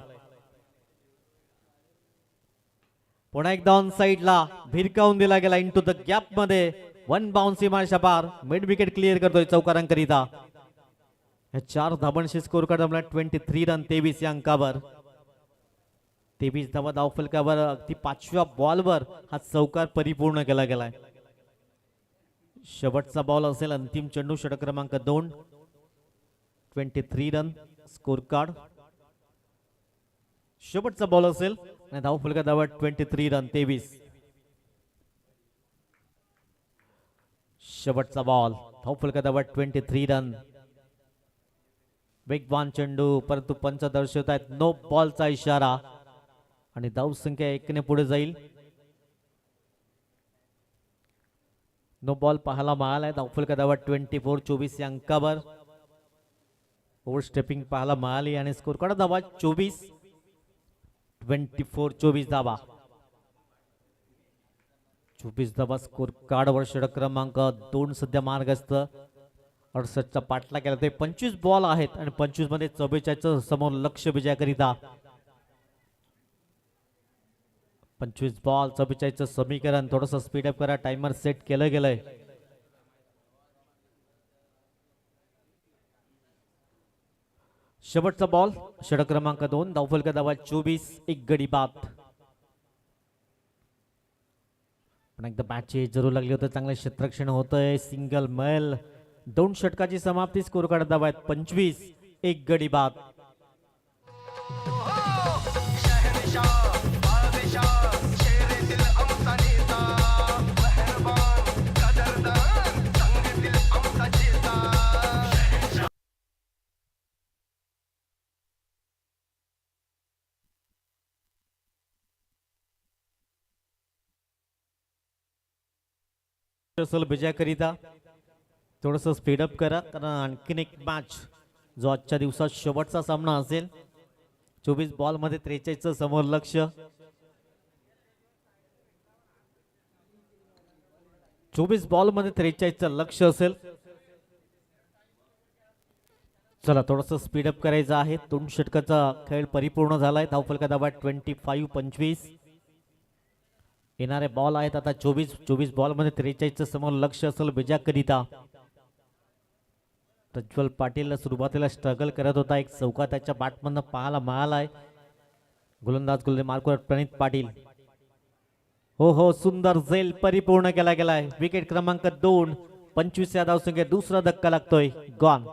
पुन्हा एकदा ऑन साइडला भिरकावून दिला गेला इंटू द गॅप मध्ये. 1 बाउन्स सीमारेषा पार. मिड विकेट क्लिअर करतोय चौकारांकरिता. 4 धाबांशी स्कोर कार्ड 23 रन 23 या अंकावर. 23 धावा धावफलकावर. अगदी 5व्या बॉलवर हा चौकार परिपूर्ण केला गेलाय. शेवटचा बॉल असेल. अंतिम चेंडू षटक क्रमांक 2. 23 रन स्कोर कार्ड. शेवटचा बॉल असेल आणि धावफलकावर 23 रन 23. शेवटचा बॉल. धावफलकावर 23 रन. वेगवान चेंडू परंतु पंच दर्शवत आहेत नो बॉलचा इशारा आणि धावसंख्या 1 ने पुढे जाईल. नो बॉल पाहायला मिळालाय. धावफलकावर 24 या अंकावर. ओव्हर स्टेपिंग पाहायला मिळाली आणि स्कोर कार्ड धावा 24 धावा. 24 धावा स्कोर कार्डवर षटक क्रमांक 2 सध्या मार्गस्थ. 68चा पाठला केला. ते 25 बॉल आहेत आणि 25 मध्ये 44 समोर लक्ष विजयाकरिता. 25 बॉल 44 समीकरण. थोडस स्पीडअप करा. टाइमर सेट केलं गेलंय. शेवटचा बॉल षटक क्रमांक 2. धावफलक धावा 24. 1 गडी बाद. पण एकदा बॅटची जरूर लागली होतं. चांगलं क्षेत्ररक्षण होतंय. Single male. 2 षटकाची समाप्ती. स्कोर कार्ड धावा आहेत 25. 1 गडी बाद. असेल विजयाकरिता. थोडस स्पीडअप करा कारण आणखीन एक मॅच जो आजच्या दिवसात शेवटचा सामना असेल. 24 बॉल मध्ये 43 समोर लक्ष. 24 बॉल मध्ये 43 लक्ष असेल. चला थोडस स्पीडअप करायचं आहे. 2 षटकाचा खेळ परिपूर्ण झालाय. धावफलका धावा 25. येणारे बॉल आहेत आता 24 बॉल मध्ये 43 समोर लक्ष असेल विजयाकरिता. प्रज्वल पाटील सुरुवातीला स्ट्रगल करत होता. एक चौका त्याच्या बॅटमधनं पाहायला मिळालाय. गोलंदाज मार्कवर प्रणित पाटील. हो सुंदर झेल परिपूर्ण केला गेलाय. विकेट क्रमांक 2. 25 या धावसंख्येत दुसरा धक्का लागतोय. गॉन.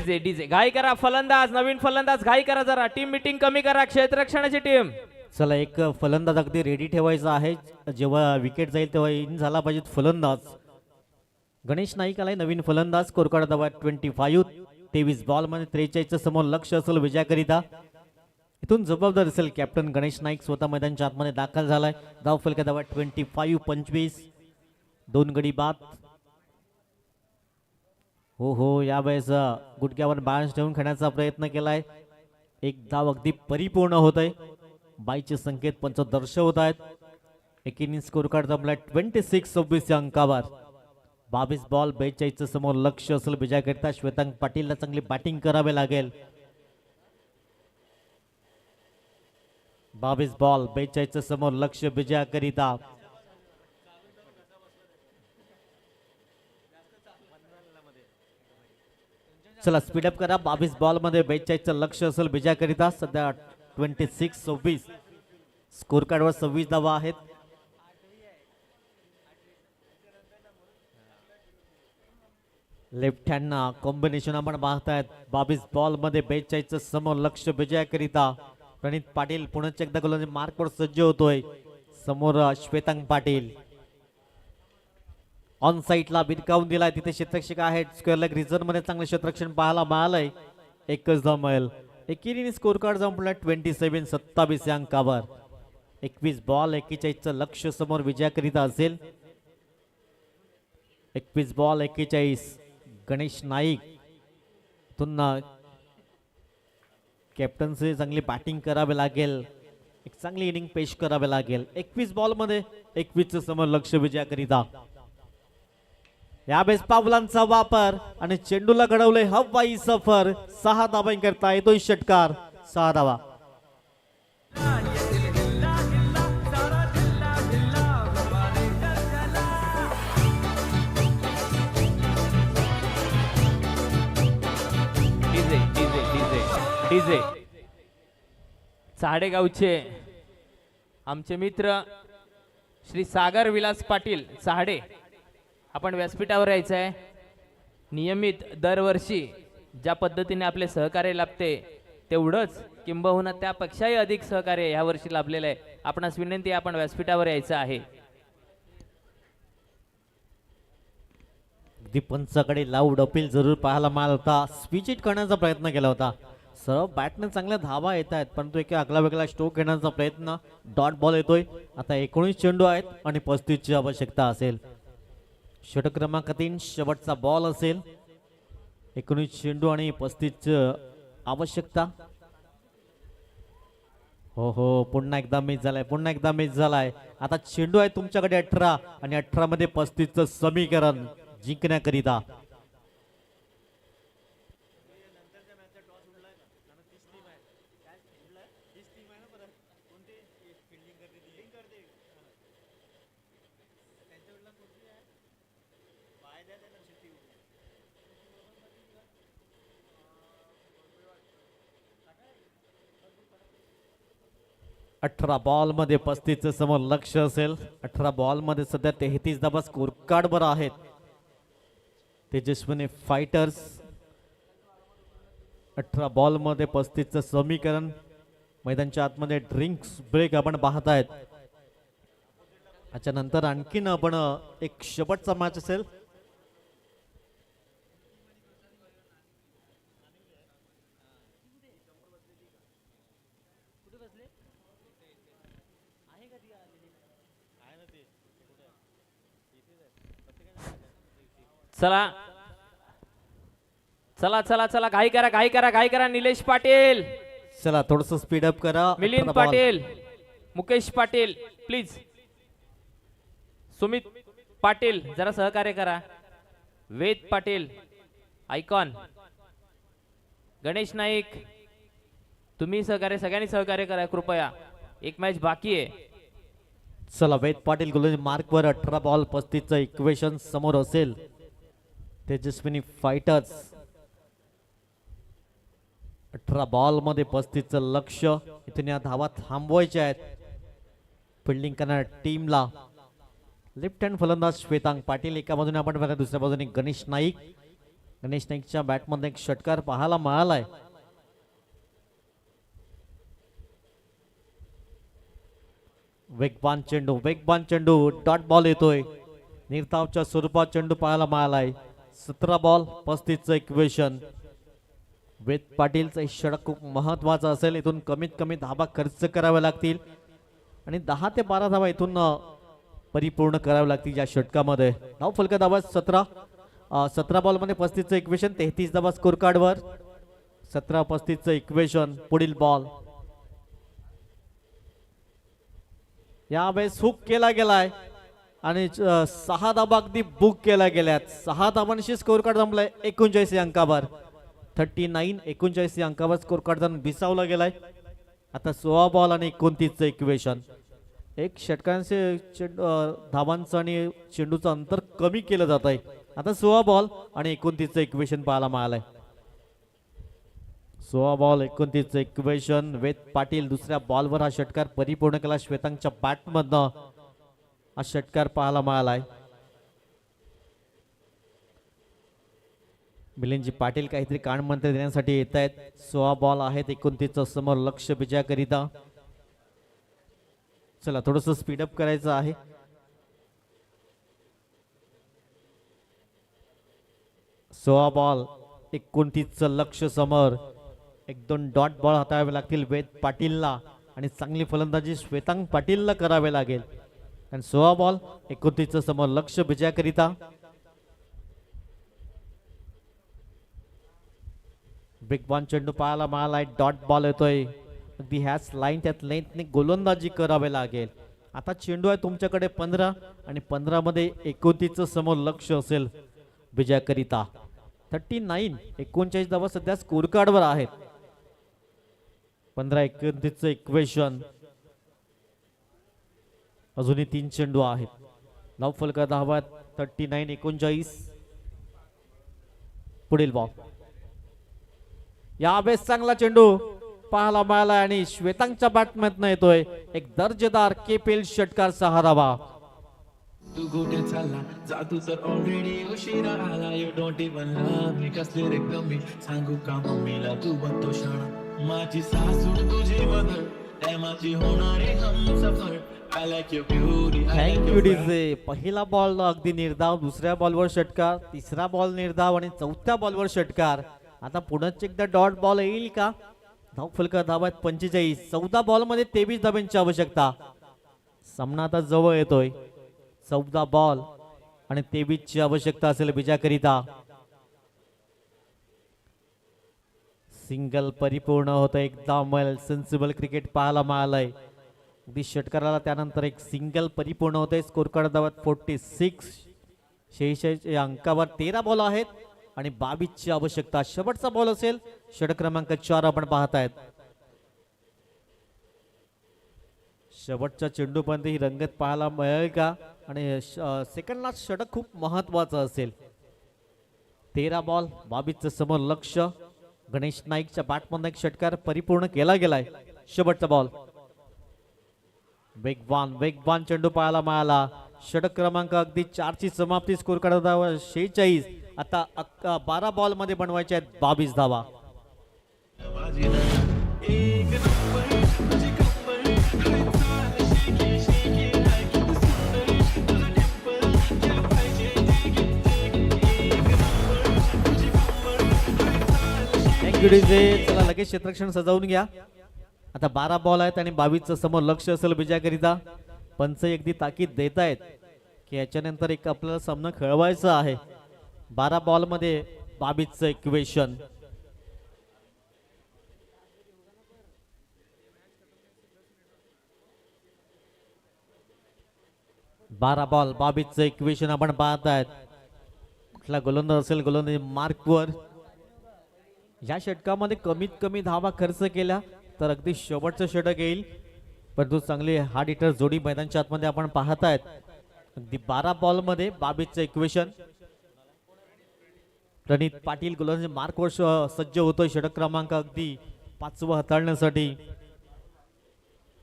डीजे घाई करा. फलंदाज नवीन फलंदाज घाई करा. जरा टीम मीटिंग कमी करा. क्षेत्ररक्षणाची टीम. चला एक फलंदाज अगदी रेडी ठेवायचा आहे. जेव्हा विकेट जाईल तेव्हा इन झाला पाहिजे फलंदाज. गणेश नाईक आलाय नवीन फलंदाज. स्कोर कार्ड धावा 25. 23 बॉल मध्ये 43 समोर लक्ष असेल विजयाकरिता. इथून जबाबदार असेल कॅप्टन गणेश नाईक. स्वतः मैदानाच्या आतमध्ये दाखल झालाय. धावफलका धावा 25. 2 गडी बाद. हो यावेळेस गुडघ्यावर बॅलन्स ठेवून खेळण्याचा प्रयत्न केलाय. एक धाव अगदी परिपूर्ण होत आहे. 22चे संकेत पंच दर्शवत आहेत. एक इनिंग स्कोर कार्ड जमलाय 26 या अंकावर. 22 बॉल 42 समोर लक्ष असेल विजयाकरिता. श्वेतांग पाटीलला चांगली बॅटिंग करावे लागेल. 22 बॉल 42 समोर लक्ष विजयाकरिता. चला स्पीडअप करा. 22 बॉल मध्ये 42 लक्ष असेल विजयाकरिता. सध्या 26-26 स्कोर कार्डवर 26 धावा आहेत. लेफ्ट हँड कॉम्बिनेशन आपण पाहतायत. 22 बॉल मध्ये 42 समोर लक्ष विजयाकरिता. प्रणित पाटील पुन्हा एकदा गोलंदाजी मार्कवर सज्ज होतोय. समोर श्वेतांग पाटील ऑन साईडला भिरकावून दिलाय. तिथे क्षेत्ररक्षक आहेत. स्क्वेअर लेग रिझर्व मध्ये चांगले क्षेत्ररक्षण पाहायला मिळालंय. एकच धाव मिळेल. एकेरीने स्कोर कार्ड संपला 27-27 या अंकावर. 21 बॉल 41 लक्ष समोर विजयाकरिता असेल. 21 बॉल 41 गणेश नाईक पुन्हा कॅप्टनचे चांगली बॅटिंग करावे लागेल. एक चांगली इनिंग पेश करावे लागेल. 21 बॉल मध्ये 21 समोर लक्ष विजयाकरिता. यावेळेस पावलांचा वापर आणि चेंडूला घडवले हवाई सफर. 6 धावा करता येतोय षटकार. 6 धावा. डीजे चहाडेगावचे आमचे मित्र श्री सागर विलास पाटील चहाडे. आपण व्यासपीठावर यायचं आहे. नियमित दरवर्षी ज्या पद्धतीने आपले सहकार्य लाभते तेवढंच किंबहुना त्यापेक्षाही अधिक सहकार्य या वर्षी लाभलेलं आहे. आपणास विनंती आहे आपण व्यासपीठावर यायचं आहे. अगदी पंचाकडे लाऊड अपील जरूर पाहायला मिळाला होता. स्विच इट करण्याचा प्रयत्न केला होता. सर्व बॅटने चांगल्या धावा येत आहेत परंतु एक आगला वेगळा स्ट्रोक घेण्याचा प्रयत्न. डॉट बॉल येतोय. आता 19 चेंडू आहेत आणि 35 ची आवश्यकता असेल. षटक क्रमांक 3 शेवटचा बॉल असेल. 19 चेंडू आणि 35 आवश्यकता. हो पुन्हा एकदा मिस झालाय. पुन्हा एकदा मिस झालाय. आता चेंडू आहे तुमच्याकडे 18 आणि 18 मध्ये 35चं समीकरण जिंकण्याकरिता. अठरा बॉल मध्ये 35 समोर लक्ष असेल. 18 बॉल मध्ये सध्या 33 धावा स्कोर कार्ड वर आहेत. तेजस्विनी फायटर्स 18 बॉल मध्ये 35चं समीकरण. मैदानच्या आतमध्ये ड्रिंक्स ब्रेक आपण पाहतायत. त्याच्यानंतर आणखीन आपण एक शेवटचा मॅच असेल. चला चला चला चला घाई करा घाई करा घाई करा. निलेश पाटील चला थोडस स्पीड अप करा. मिलिंद 18 बॉल. पाटील मुकेश पाटील प्लीज. सुमित पाटील जरा सहकार्य करा. वेद पाटील आयकॉन. गणेश नाईक तुम्ही सहकार्य सगळ्यांनी सहकार्य करा कृपया. एक मॅच बाकी आहे. चला वेद पाटील गोलंदाजी मार्कवर 18 बॉल 35चं इक्वेशन समोर असेल. तेजस्विनी फायटर्स 18 बॉल मध्ये 35चं लक्ष. इथून या धावा थांबवायच्या आहेत फिल्डिंग करणाऱ्या टीमला. लेफ्ट हँड फलंदाज श्वेतांग पाटील एका बाजूने आपण पाहता. दुसऱ्या बाजूने गणेश नाईक. गणेश नाईकच्या बॅटमध्ये एक षटकार पाहायला मिळालाय. वेगवान चेंडू डॉट बॉल येतोय. निर्धावच्या स्वरूपात चेंडू पाहायला मिळालाय. 17 बॉल 35चं इक्वेशन. वेद पाटीलचा षटक खूप महत्वाचा असेल. इथून कमीत कमी धावा खर्च कराव्या लागतील आणि 10 ते 12 धावा इथून परिपूर्ण कराव्या लागतील या षटकामध्ये. धाव फलक धावा 17 बॉल मध्ये 35चं इक्वेशन. 33 धावा स्कोर कार्डवर. 17-35चं इक्वेशन. पुढील बॉल यावेळेस हुक केला गेलाय आणि 6 धावा अगदी बुक केल्या गेल्यात. 6 धावांशी स्कोर कार्ड जमलाय 39 अंकावर. 39 39 अंकावर स्कोर कार्ड विसावला गेलाय. आता 16 बॉल आणि 29चं इक्वेशन. एक षटकांचे धावांचं आणि चेंडूचं अंतर कमी केलं जात आहे. आता 16 बॉल आणि 29चं इक्वेशन पाहायला मिळालंय. 16 बॉल 29चं इक्वेशन. वेद पाटील दुसऱ्या बॉलवर हा षटकार परिपूर्ण केला. श्वेतांगच्या बॅटमधनं हा षटकार पाहायला मिळालाय. मिलिंदजी पाटील काहीतरी कानमंत्र देण्यासाठी येत आहेत. 16 बॉल आहेत 29चं समोर लक्ष विजयाकरिता. चला थोडस स्पीडअप करायचं आहे. सोळा बॉल 29चं लक्ष समोर. 1-2 डॉट बॉल हाताळावे लागतील वेद पाटीलला आणि चांगली फलंदाजी श्वेतांग पाटीलला करावे लागेल. आणि 16 बॉल 29चं समोर लक्ष विजयाकरिता. बिग बॉल चेंडू पाहायला मिळालाय. डॉट बॉल येतोय. अगदी ह्याच लाईन त्यात लेंथने गोलंदाजी करावे लागेल. आता चेंडू आहे तुमच्याकडे 15 आणि 15 मध्ये 29चं समोर लक्ष असेल विजयाकरिता. 39 39 धावा सध्या स्कोर कार्डवर आहेत. 15-29चं इक्वेशन. अजूनही 3 चेंडू आहेत. धाव फलका धावा 39-39. पुढील बॉल. यावेळेस चांगला चेंडू पाहायला मिळाला आणि श्वेतांगच्या बॅटमॅन येतोय एक दर्जेदार केपेल षटकार 6 धावा. तू गोट्या चालला जातू तर ऑलरेडी उशिरा आला. यू डोंट इवन लव्ह मी कसले रे कमी सांगू का मम्मीला तू बनतो शाणा. माझी सासू तुझी मदर त्या माझी होणारे Humsafar. I like your beauty. Thank you DJ. पहिला बॉल अगदी निर्धाव. दुसऱ्या बॉलवर षटकार. तिसरा बॉल निर्धाव आणि चौथ्या बॉलवर षटकार. आता पुन्हा एकदा डॉट बॉल येईल का? धाव फलका धावा 45. 14 बॉल मध्ये 23 धाब्यांची आवश्यकता. सामना आता जवळ येतोय. 14 बॉल आणि 23 ची आवश्यकता असेल विजयाकरिता. सिंगल परिपूर्ण होतं. एकदम सेन्सिबल क्रिकेट पाहायला मिळालंय. अगदी षटकाराला त्यानंतर एक सिंगल परिपूर्ण होतंय. स्कोर कार्ड धावात 46. 66 अंकावर 13 बॉल आहेत आणि 22 ची आवश्यकता. शेवटचा बॉल असेल षटक क्रमांक 4 आपण पाहतायत. शेवटच्या चेंडूपर्यंत ही रंगत पाहायला मिळेल का? आणि सेकंडला षटक खूप महत्वाचं असेल. 13 बॉल 22चं समोर लक्ष. गणेश नाईकच्या बॅटमधून एक षटकार परिपूर्ण केला गेलाय. शेवटचा बॉल. वेगवान चेंडू पाहायला मिळाला. षटक क्रमांक अगदी 4 ची समाप्ती. स्कोर कार्ड धावा 46. आता 12 बॉल मध्ये बनवायचे आहेत 22 धावा. Thank you DJ. चला लगेच क्षेत्ररक्षण सजावून घ्या. आता 12 बॉल आहेत आणि 22चं समोर लक्ष असेल विजयाकरिता. पंच अगदी ताकीद देत आहेत की याच्यानंतर एक आपल्याला सामना खेळवायचा आहे. 12 बॉल मध्ये 22चं इक्वेशन. बारा बॉल 22चं इक्वेशन आपण पाहतायत. कुठला गोलंदाज असेल गोलंदाजी मार्कवर. या षटकामध्ये कमीत कमी धावा खर्च केल्या तर अगदी शेवटचं षटक येईल. परंतु चांगली हार्ड हिटर जोडी मैदानच्या आतमध्ये आपण पाहतायत. अगदी 12 बॉल मध्ये 22चं इक्वेशन. प्रणित पाटील गोलंदाजी मार्कवर सज्ज होतोय षटक क्रमांक अगदी 5वं हाताळण्यासाठी.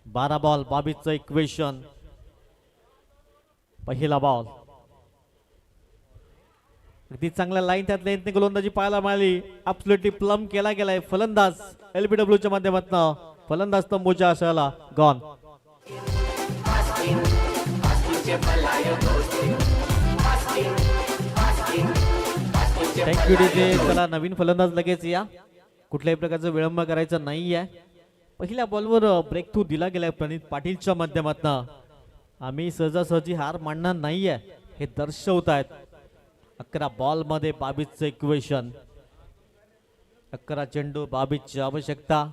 12 बॉल 22चं इक्वेशन. पहिला बॉल. अगदी चांगल्या लाईन त्यात लेंथने गोलंदाजी पाहायला मिळाली. ॲब्सोल्युटली प्लम केला गेलाय. फलंदाज LBW च्या माध्यमातून फलंदाज तंबूच्या आशाला गॉन. Thank you DJ. चला नवीन फलंदाज लगेच या. कुठल्याही प्रकारचा विळंब करायचा नाहीये. पहिल्या बॉलवर ब्रेक थ्रू दिला गेलाय प्रणित पाटीलच्या माध्यमातून. आम्ही सहजासहजी हार मानणार नाहीये हे दर्शवत आहेत. 11 बॉल मध्ये 22चं इक्वेशन. 11 चेंडू 22 ची आवश्यकता.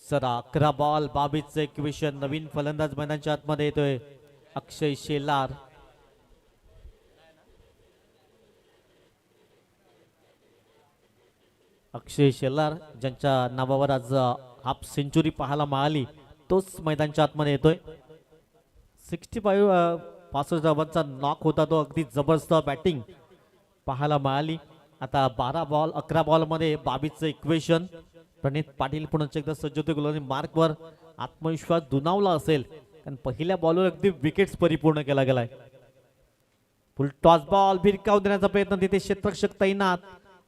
सर 11 बॉल 22चं इक्वेशन. नवीन फलंदाज मैदानाच्या आतमध्ये येतोय. अक्षय शेलार. अक्षय शेलार ज्यांच्या नावावर आज हाफ सेंचुरी पाहायला मिळाली तोच मैदानच्या आतमध्ये येतोय. 65 धावांचा नॉक होता तो. अगदी जबरदस्त बॅटिंग पाहायला मिळाली. आता 11 बॉलमध्ये 22चं इक्वेशन. प्रणित पाटील पुन्हा एकदा सज्ज होते गोलंदाजी मार्कवर. आत्मविश्वास दुणावला असेल कारण पहिल्या बॉलवर अगदी विकेट्स परिपूर्ण केला गेलाय. फुल टॉस बॉल भिरकावून देण्याचा प्रयत्न तिथे क्षेत्ररक्षक तैनात.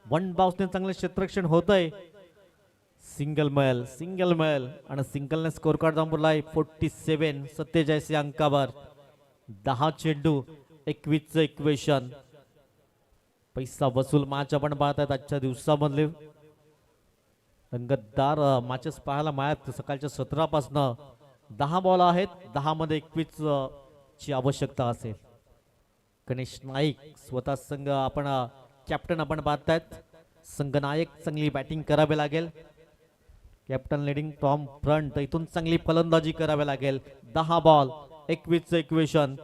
वन बाउन्सने चांगलं क्षेत्ररक्षण होतंय. सिंगल मैल आणि सिंगलने स्कोर कार्ड जांभूरलाय 47 47 या अंकावर. 10 चेंडू 21चं इक्वेशन. पैसा वसूल मॅच आपण पाहतात आजच्या दिवसामधले रंगतदार मॅचेस पाहायला मिळात. सकाळच्या 17 पासनं 10 बॉल आहेत. 10 मध्ये 21 ची आवश्यकता असेल. गणेश नाईक स्वतः संघ आपण कॅप्टन आपण पाहतायत. संघ नायक चांगली बॅटिंग करावी लागेल. Captain leading from front. इथून चांगली फलंदाजी करावी लागेल. 10 बॉल 21चं इक्वेशन.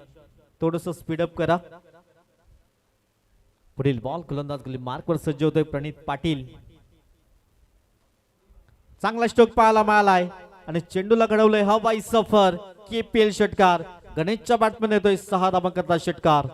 थोडस स्पीडअप करा. पुढील बॉल गोलंदाज मार्कवर सज्ज होतोय प्रणित पाटील. चांगला स्ट्रोक पाहायला मिळालाय आणि चेंडूला घडवलंय हवाई सफर. KPL षटकार. गणेशच्या बॅटमॅन येतोय 6 धावांकरता षटकार.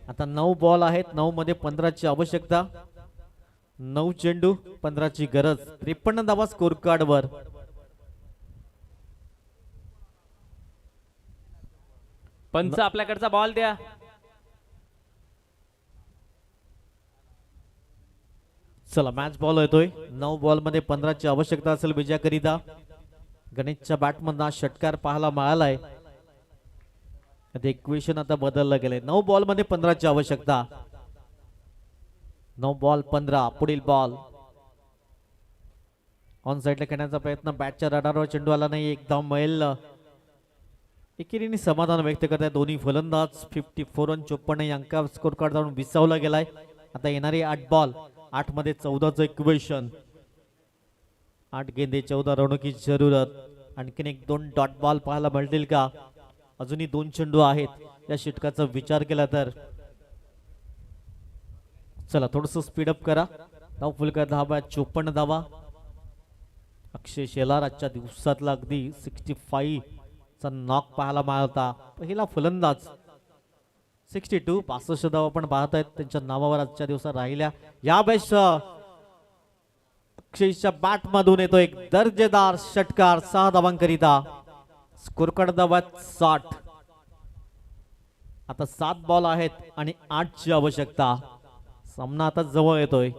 आता 9 बॉल आहेत. 9 मध्ये 15ची आवश्यकता. 9 चेंडू 15ची गरज. 53 धावा स्कोर कार्ड वर. पंच आपल्याकडचा बॉल द्या. चला मॅच बॉल येतोय. 9 बॉल मध्ये 15ची आवश्यकता असेल विजयाकरिता. गणेशच्या बॅटमधून षटकार पाहायला मिळालाय. इक्वेशन आता बदललं गेलंय. 9 बॉल मध्ये 15ची आवश्यकता. 9 बॉल 15. पुढील बॉल ऑन साइडला खेळण्याचा प्रयत्न. बॅटच्या रडारवर चेंडू आला नाही. एकदम मैल. एकेरीने समाधान व्यक्त करत आहे दोन्ही फलंदाज. 54 रन 54 या अंकावर स्कोर कार्ड जाऊन विसावला गेलाय. आता येणारे 8 बॉल 8 मध्ये 14चं इक्वेशन. 8 गेंदे 14 रणुकी जरूरत. आणखीन 1-2 डॉट बॉल पाहायला मिळतील का? अजूनही 2 चेंडू आहेत या षटकाचा विचार केला तर. चला थोडस स्पीडअप करा. धाव फुलका धावा 54 धावा. अक्षय शेलार आजच्या दिवसातला अगदी 65 चा नॉक पाहायला मिळाला. पहिला फलंदाज 62 65 धावा आपण पाहत आहेत त्यांच्या नावावर आजच्या दिवसात राहिल्या. या बेस अक्षयच्या बॅट मधून येतो एक दर्जेदार षटकार 6 धावांकरिता. Score card धावात 60. आता 7 बॉल आहेत आणि 8 ची आवश्यकता. सामना आता जवळ येतोय.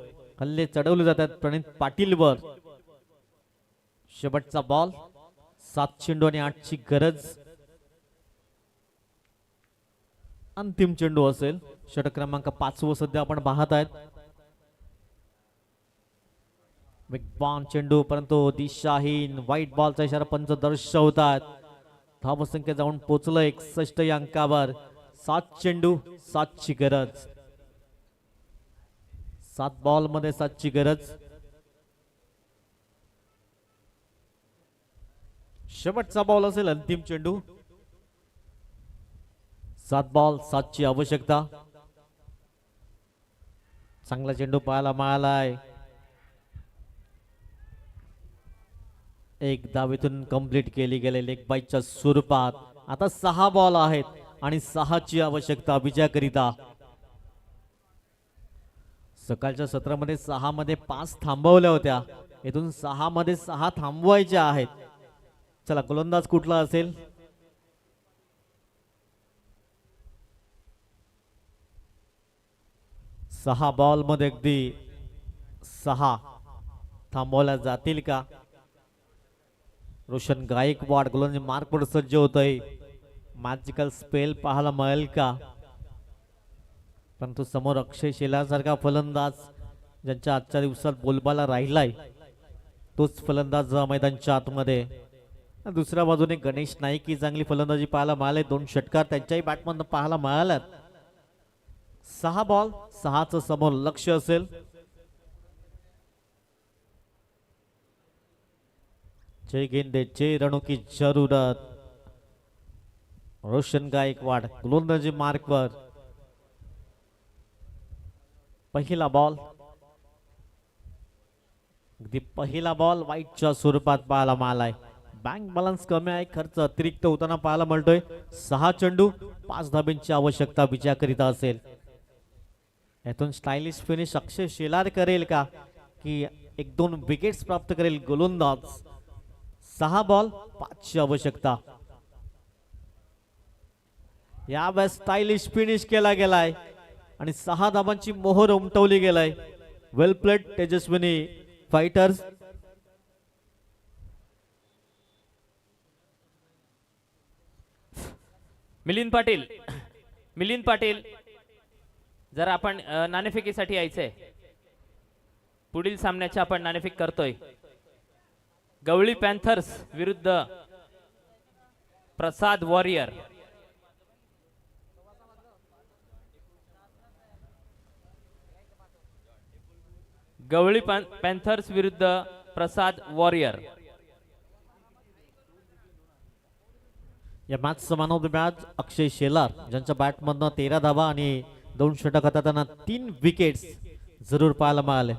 हल्ले चढवले जातात प्रणित पाटील वर. शेवटचा बॉल. 7 चेंडू आणि 8 ची गरज. अंतिम चेंडू असेल. षटक क्रमांक 5 सध्या आपण पाहत आहेत. वेगवान चेंडू परंतु दिशाहीन. व्हाईट बॉलचा इशारा पंच दर्शवतात. धावसंख्या जाऊन पोचलं 61 या अंकावर. 7 चेंडू 7 ची गरज. 7 बॉल मध्ये 7 ची गरज. शेवटचा बॉल असेल अंतिम चेंडू. 7 बॉल 7 ची आवश्यकता. चांगला चेंडू पाहायला मिळालाय. एक धावेतून कंप्लीट केली गेली लेग बाईच्या स्वरूपात. आता 6 बॉल आहेत आणि 6 ची आवश्यकता विजयाकरिता. सकाळच्या सत्रामध्ये 6 मध्ये 5 थांबवल्या होत्या. इथून 6 मध्ये 6 थांबवायच्या आहेत. चला गोलंदाज कुठला असेल? सहा बॉल मध्ये अगदी 6 थांबवल्या जातील का? रोशन गायकवाड गोलंदाजी मार्कवर सज्ज होतोय. मॅजिकल स्पेल पाहायला मिळेल का? परंतु समोर अक्षय शेलार सारखा फलंदाज ज्यांच्या आजच्या दिवसात बोलबाला राहिलाय. तोच फलंदाज मैदानच्या आतमध्ये. दुसऱ्या बाजूने गणेश नाईक ही चांगली फलंदाजी पाहायला मिळाले. 2 षटकार त्यांच्याही बॅटमधून पाहायला मिळाल्यात. 6 बॉल 6चं समोर लक्ष असेल. जय गेंदे जय रणो की जरूरत. रोशन गायकवाड गोलंदाजी मार्कवर. पहिला बॉल, अगदी पहिला बॉल वाईटच्या स्वरूपात पाहायला मिळालाय. बँक बॅलन्स कमी आहे, खर्च अतिरिक्त होताना पाहायला मिळतोय. 6 चेंडू 5 धाब्यांची आवश्यकता विजयाकरिता असेल. यातून स्टायलिश फिनिश अक्षय शेलार करेल का की 1-2 विकेट्स प्राप्त करेल गोलंदाज. 6 बॉल 5ची आवश्यकता. यावेळेस स्टायलिश फिनिश केला गेलाय आणि 6 धाबांची मोहर उमटवली गेलाय. वेल प्लेड तेजस्विनी फायटर्स. मिलिंद पाटील जर आपण नाणेफेकीसाठी यायचंय. पुढील सामन्याची आपण नाणेफेक करतोय. गवळी पॅन्थर्स विरुद्ध प्रसाद वॉरियर. गवळी पॅन्थर्स विरुद्ध प्रसाद वॉरियर. या मॅचचा मॅन ऑफ द मॅच अक्षय शेलार, ज्यांच्या बॅटमधनं 13 धावा आणि 2 षटक हाताळताना 3 विकेट्स जरूर पाहायला मिळाले.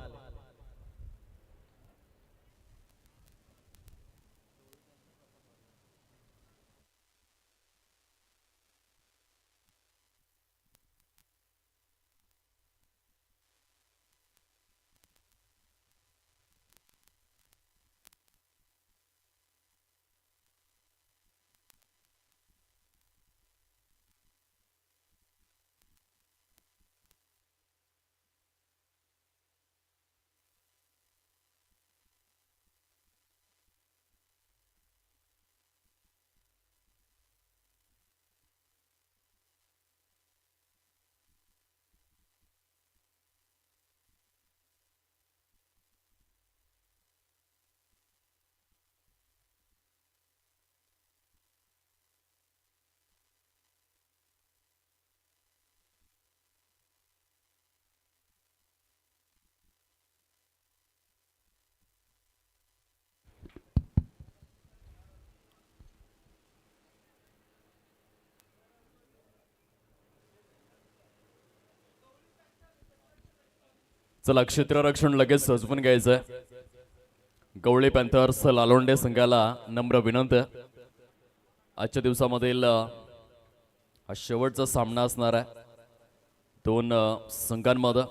चला क्षेत्ररक्षण लगेच सजवून घ्यायचंय. गवळी पॅन्थर्स लालोंडे संघाला नम्र विनंती. आजच्या दिवसामधील हा शेवटचा सामना असणार आहे 2 संघांमध्ये.